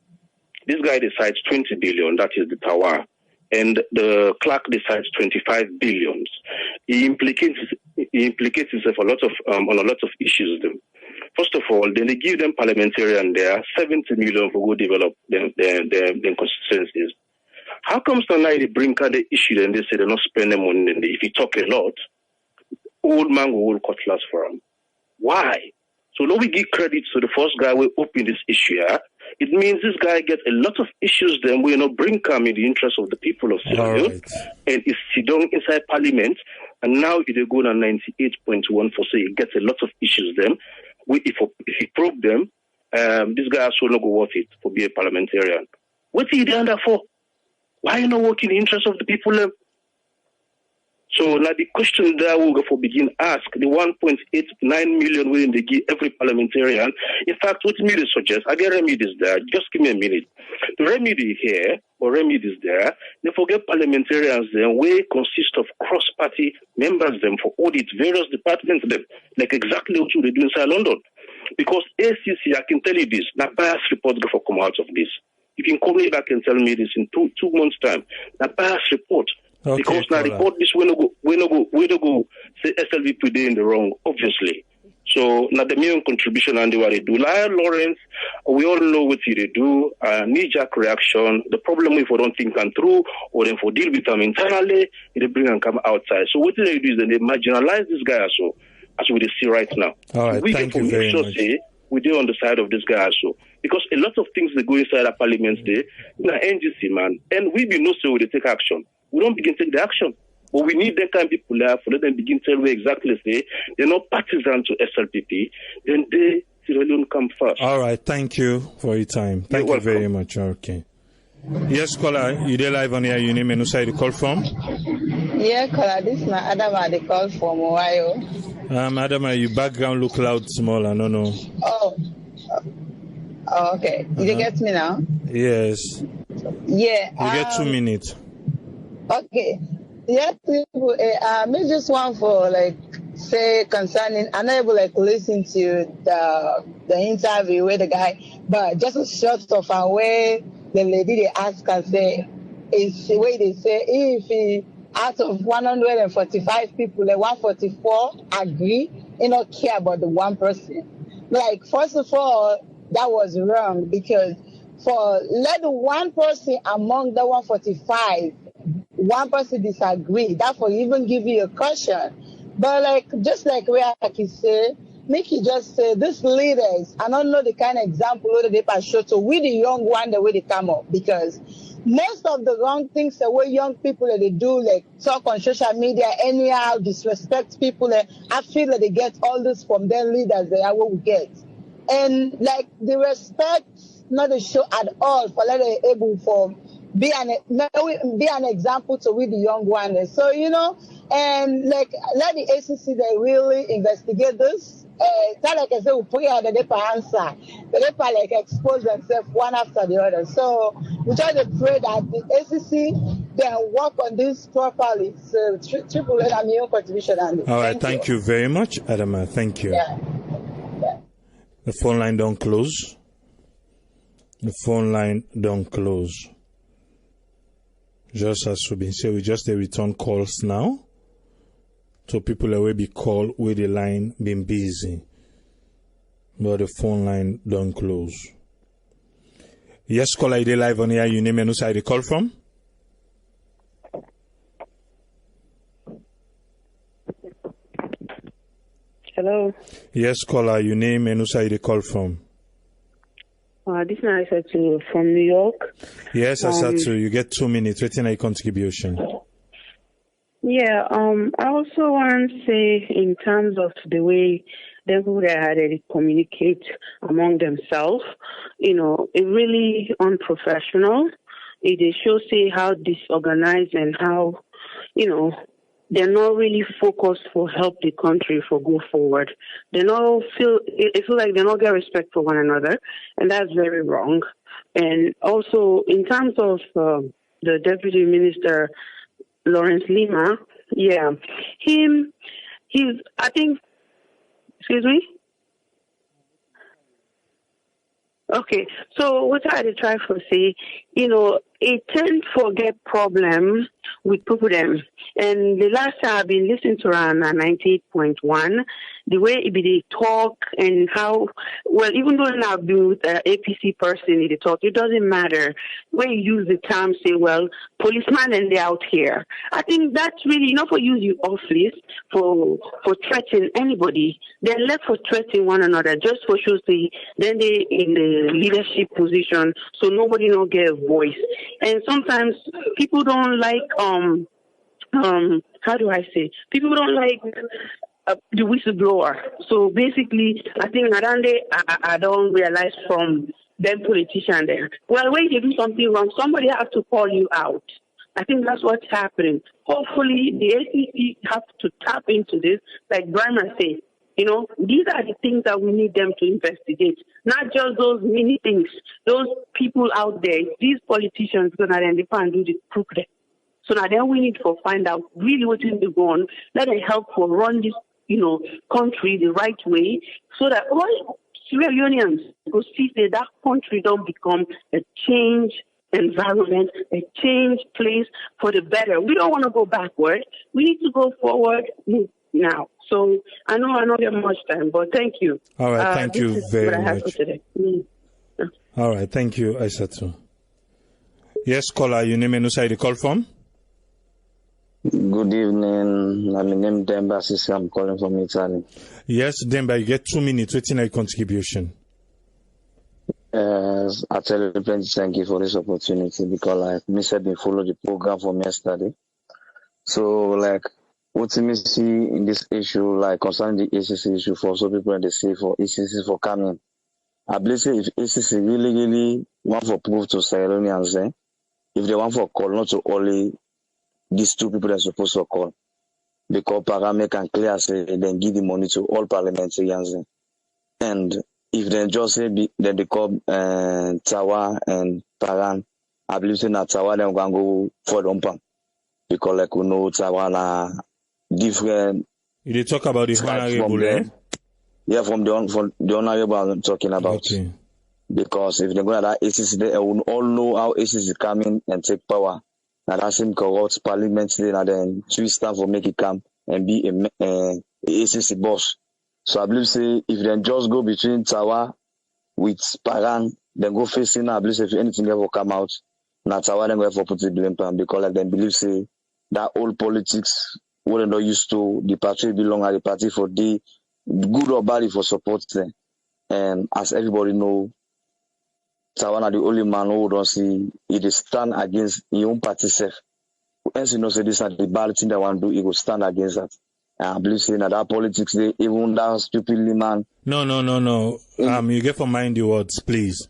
S2: This guy decides 20 billion. That is the Tawa, and the Clerk decides 25 billion. He implicates himself on a lot of issues. First of all, then they give them parliamentarian there 70 million for go develop their constituencies. How comes now they bring the issue and they say they're not spending money? And if you talk a lot, old man will cutlass for them. Why? So now we give credit to the first guy who opened this issue here. It means this guy gets a lot of issues then we not bring come in the interest of the people of Sierra Leone. And it's sit down inside parliament, and now they go on 98.1 for say it gets a lot of issues then. If you probe them, this guy also not go worth it for be a parliamentarian. What's he done that for? Why you not working in the interest of the people? So now the question that we'll go for begin ask, the 1.89 million willing they give every parliamentarian. In fact, what me they suggest, I get remedies there. Just give me a minute. The remedy here, or remedies there, they forget parliamentarians there, we consist of cross-party members them for audit various departments them, like exactly what they do inside London. Because ACC, I can tell you this, now bias report go for come out of this. You can come back and tell me this in two months' time. Now bias report. Okay, because now report this we no go say SLV today in the wrong, obviously. So now the main contribution and what they do. Like Lawrence, we all know what they do. Knee-jerk reaction. The problem if we don't think them through, or then for deal with them internally, they bring and come outside. So what they do is they marginalize this guy also, as we see right now.
S1: All right,
S2: we
S1: thank you very much.
S2: Say, we do on the side of this guy also. Because a lot of things that go inside our parliament there, NGC, man, and we be no so they take action. We don't begin to take the action. But we need that kind of people there for let them begin to tell where exactly say they're not partisan to SLPP, then they really come first.
S1: All right, thank you for your time. Thank you very much. Okay. Yes, caller, you there live on here, your name and who side you call from?
S4: Yeah, caller, this is my Adama, they call from Ohio.
S1: Adama, your background look loud small, I don't know.
S4: Oh, okay. Did you get me now?
S1: Yes.
S4: Yeah.
S1: You get 2 minutes.
S4: Okay. Yeah, people, me just want for say concerning, I'm not able to listen to the interview with the guy, but just a short of where the lady they ask and say is the way they say if he out of 145 people, 144 agree, don't care about the one person. First of all, that was wrong because let the one person among the 145, one person disagree, that will even give you a caution. But just like where I can say, make you just say these leaders, I don't know the kind of example that they pass show. So we the young one the way they come up because most of the wrong things the way young people that they do talk on social media anyhow, disrespect people, I feel that they get all this from their leaders. They are what we get. And the respect not a show at all for let them able for be an example to we the young ones. So and let the ACC they really investigate this. Like I said, we pray that they answer. They expose themselves one after the other. So we try to pray that the ACC can work on this properly. So triple I'm your contribution.
S1: All right, thank you very much, Adama. Thank you.
S4: Yeah.
S1: The phone line don't close. The phone line don't close. Just as we been saying, we just return calls now. So people will be called with the line been busy. But the phone line don't close. Yes, caller, you live on here. Your name and who side you call from?
S5: Hello.
S1: Yes, caller, your name and who side you call from?
S5: This is Asatu from New York.
S1: Yes, Asatu, you get 2 minutes. Waiting a contribution.
S5: Yeah, I also want to say in terms of the way they communicate among themselves, it really unprofessional. It shows how disorganized and how, they're not really focused for help the country for go forward. It feel like they don't get respect for one another, and that's very wrong. And also in terms of the Deputy Minister Lawrence Lima, yeah, he's I think. Excuse me. Okay, so what I try to say, it tend to forget problem with people them. And the last time I've been listening to around 98.1, the way they talk and how, well, even though I've been with an APC person, they talk, it doesn't matter. When you use the term, say, well, policeman and they're out here. I think that's really not for use your office for threatening anybody. They're left for threatening one another, just for sure, say, then they in the leadership position, so nobody don't get a voice. And sometimes people don't like, how do I say? People don't like the whistleblower. So basically, I think I don't realize from them politician there. Well, when you do something wrong, somebody has to call you out. I think that's what's happening. Hopefully, the ACC have to tap into this, like Brian said. These are the things that we need them to investigate. Not just those many things. Those people out there, these politicians, going to identify and do the crooked. So now then we need to find out really what is going on. Let them help for run this, country the right way, so that all Sierra Leoneans will see that country don't become a change environment, a change place for the better. We don't want to go backward. We need to go forward now. So I know I don't get much time, but thank you.
S1: All right, thank you very much.
S5: Today.
S1: All right, thank you, Aisatu. Yes, caller, your name and who the call from?
S6: Good evening. My name is Demba Sisi. I'm calling from Italy.
S1: Yes, Demba, you get 2 minutes. What's your contribution?
S6: I tell you, thank you for this opportunity because I have been following the program from yesterday. So, what me see in this issue, concerning the ACC issue for some people, they say for ACC for coming. I believe if ACC really want for proof to Sierra Leoneans, if they want for call, not to only these two people that are supposed to call, because Paran make and clear say then give the money to all parliamentarians, and if they just say then they call Tawa and Paran, I believe that Tawa then going to go for the because we know Tawa na different.
S1: You talk about the honorable,
S6: Yeah, from the honorable I'm talking about.
S1: Okay.
S6: Because if they go to that ACC, they will all know how ACC is coming and take power. Now that's him corrupt parliament, and then twist stand for make it come and be a ACC boss. So I believe say if they just go between Tawa with Paran, then go facing. I believe if anything ever come out, now Tawa then go for put the blame pan because they believe say that old politics what they not used to the party belong at the party for the good or bad for support them. And as everybody know, Tawana the only man who don't see it stand against his own party self. Hence you know say this is the bad thing that want to do, he will stand against that. And I believe saying that politics they even that stupidly man.
S1: No. You get from mind the words, please.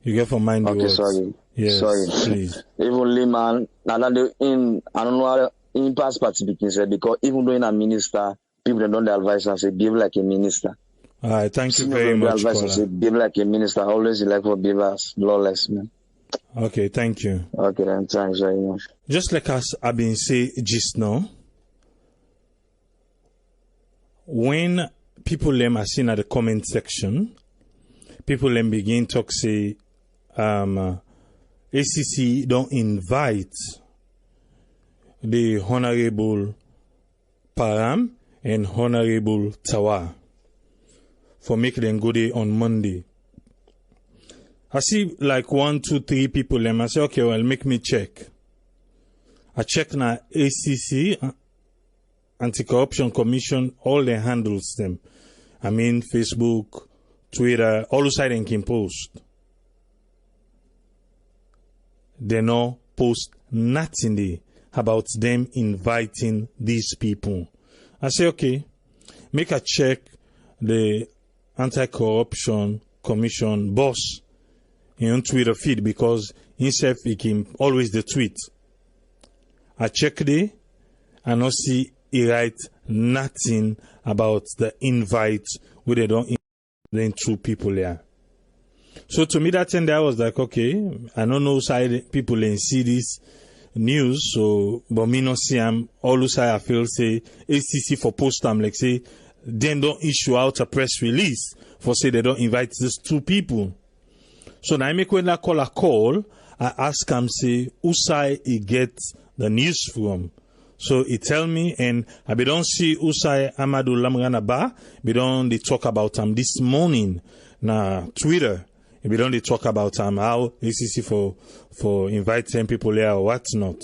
S1: You get from mind the words.
S6: Sorry.
S1: Yes,
S6: sorry.
S1: Please.
S6: Even Liman, now that in I don't know how in past party because even though in a minister, people don't advise and say behave like a minister.
S1: All right, thank you very much.
S6: Say behave like a minister. Always like for behave as lawless, man.
S1: Okay, thank you.
S6: Okay, then thanks very much.
S1: Just like as I've been saying just now, when people are seen at the comment section, people begin to say, ACC don't invite the Honorable Paran and Honorable Tawa for make them go there on Monday. I see like 1, 2, 3 people and I say, okay, well, make me check. I check now ACC, Anti-Corruption Commission, all the handles them. I mean, Facebook, Twitter, all the side and can post. They no post nothing there about them inviting these people. I say, okay, make a check the Anti-Corruption Commission boss in Twitter feed because himself he can always the tweet. I check there and I see he write nothing about the invite where they don't invite two people there. So to me that time I was like, okay, I don't know side people and see this news, so but me not see them all side I feel say ACC for post time like say then don't issue out a press release for say they don't invite these two people. So now I make when I call, I ask him say who side he get the news from. So he tell me and I be don't see Usai Amadou Lamrana Ba, we don't they talk about him this morning na Twitter. We don't they talk about how ACC for inviting people here or what not.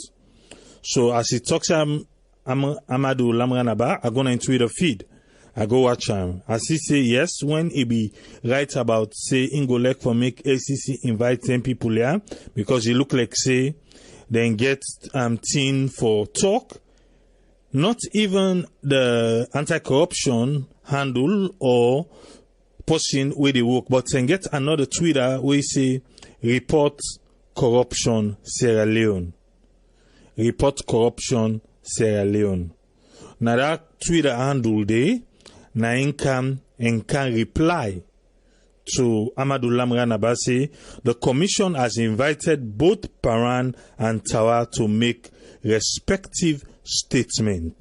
S1: So as he talks Amadou Lamrana Ba, I go on Twitter feed. I go watch him. As he say yes, when he be right about say Ingolek for make ACC invite 10 people here because he look like say then get team for talk. Not even the anti-corruption handle or person where they work, but then get another Twitter where say report corruption Sierra Leone. Report corruption Sierra Leone. Now that Twitter handle there, na can reply to Amadou Lamrana Ba say the commission has invited both Paran and Tawa to make respective statement.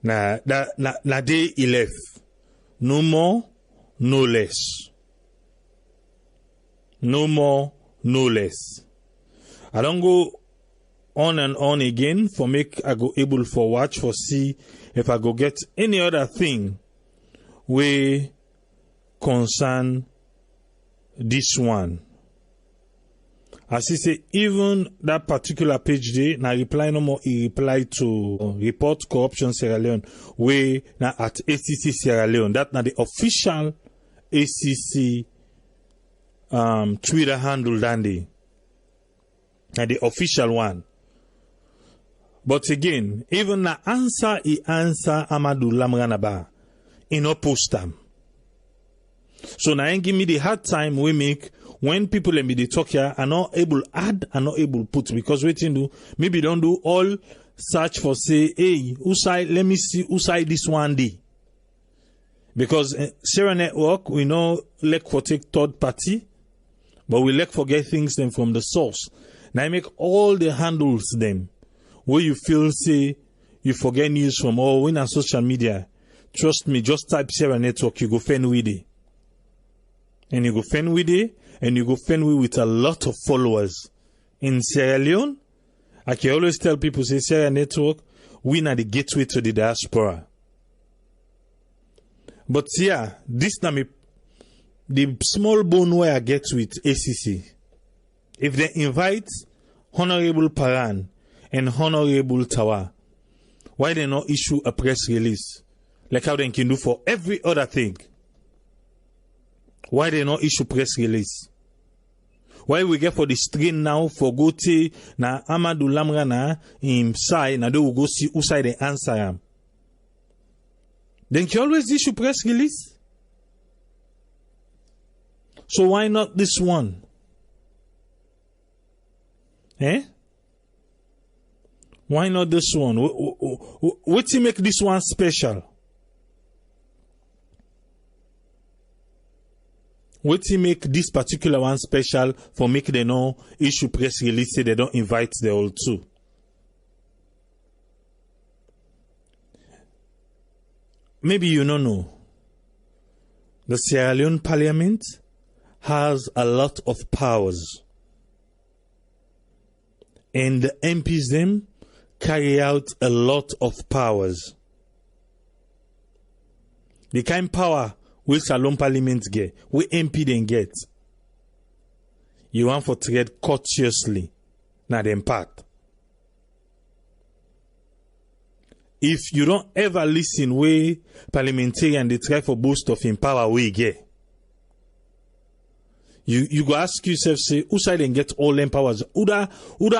S1: Na day 11. No more, no less. No more, no less. I don't go on and on again for make I go able for watch for see if I go get any other thing we concern this one. As he say, even that particular page day, na reply no more, he reply to report corruption Sierra Leone, way na at ACC Sierra Leone. That na the official ACC Twitter handle dandy. Na the official one. But again, even na answer he answer Amadou Lamranaba, he no post them. So now give me the hard time we make when people in the talk here are not able add and not able put, because waiting do maybe don't do all search for say, hey, who side, let me see who side this one day. Because Sierra Network, we know like for take third party, but we like forget things them from the source. Now I make all the handles them where you feel say you forget news from all when on social media. Trust me, just type Sierra Network, you go find with it. And you go fend with it, and you go fend with a lot of followers. In Sierra Leone, I can always tell people, say, Sierra Network, we are the gateway to the diaspora. But yeah, this time, the small bone where I get with ACC, if they invite Honorable Paran and Honorable Tawa, why they not issue a press release, like how they can do for every other thing? Why they not issue press release? Why we get for the strain now for go to na Amadou Lamra na him side na they will go see who side they answer him. Then you always issue press release. So why not this one? Eh? Why not this one? What to make this one special? What to make this particular one special for make them no issue press release say they don't invite the all two? Maybe you don't know. The Sierra Leone Parliament has a lot of powers. And the MPs them carry out a lot of powers. The kind power we Salon Parliament get, we MP then get. You want for tread courteously, na them part. If you don't ever listen way parliamentarian they try for boost of in power we get. You go ask yourself, say, who side and get all them powers? Who da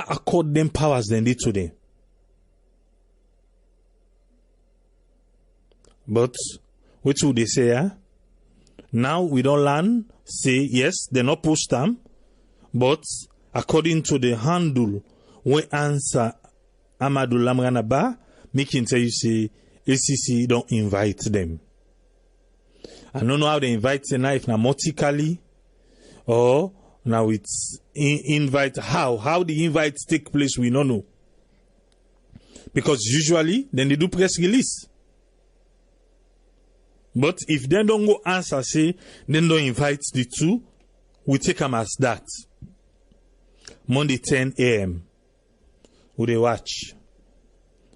S1: accord them powers then they to them? But what would they say, huh? Now we don't learn, say, yes, they not post them, but according to the handle, we answer Amadou Lamranaba, making tell you say, ACC don't invite them. I don't know how they invite them now, if now multically, or now it's invite, how the invites take place, we don't know. Because usually, then they do press release. But if they don't go answer, say, then don't invite the two, we take them as that. Monday 10 a.m. We they watch.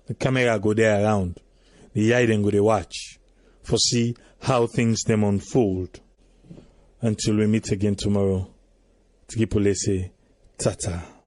S1: The camera go there around. The eye then go they watch. For see how things them unfold. Until we meet again tomorrow. Tikipole say, tata.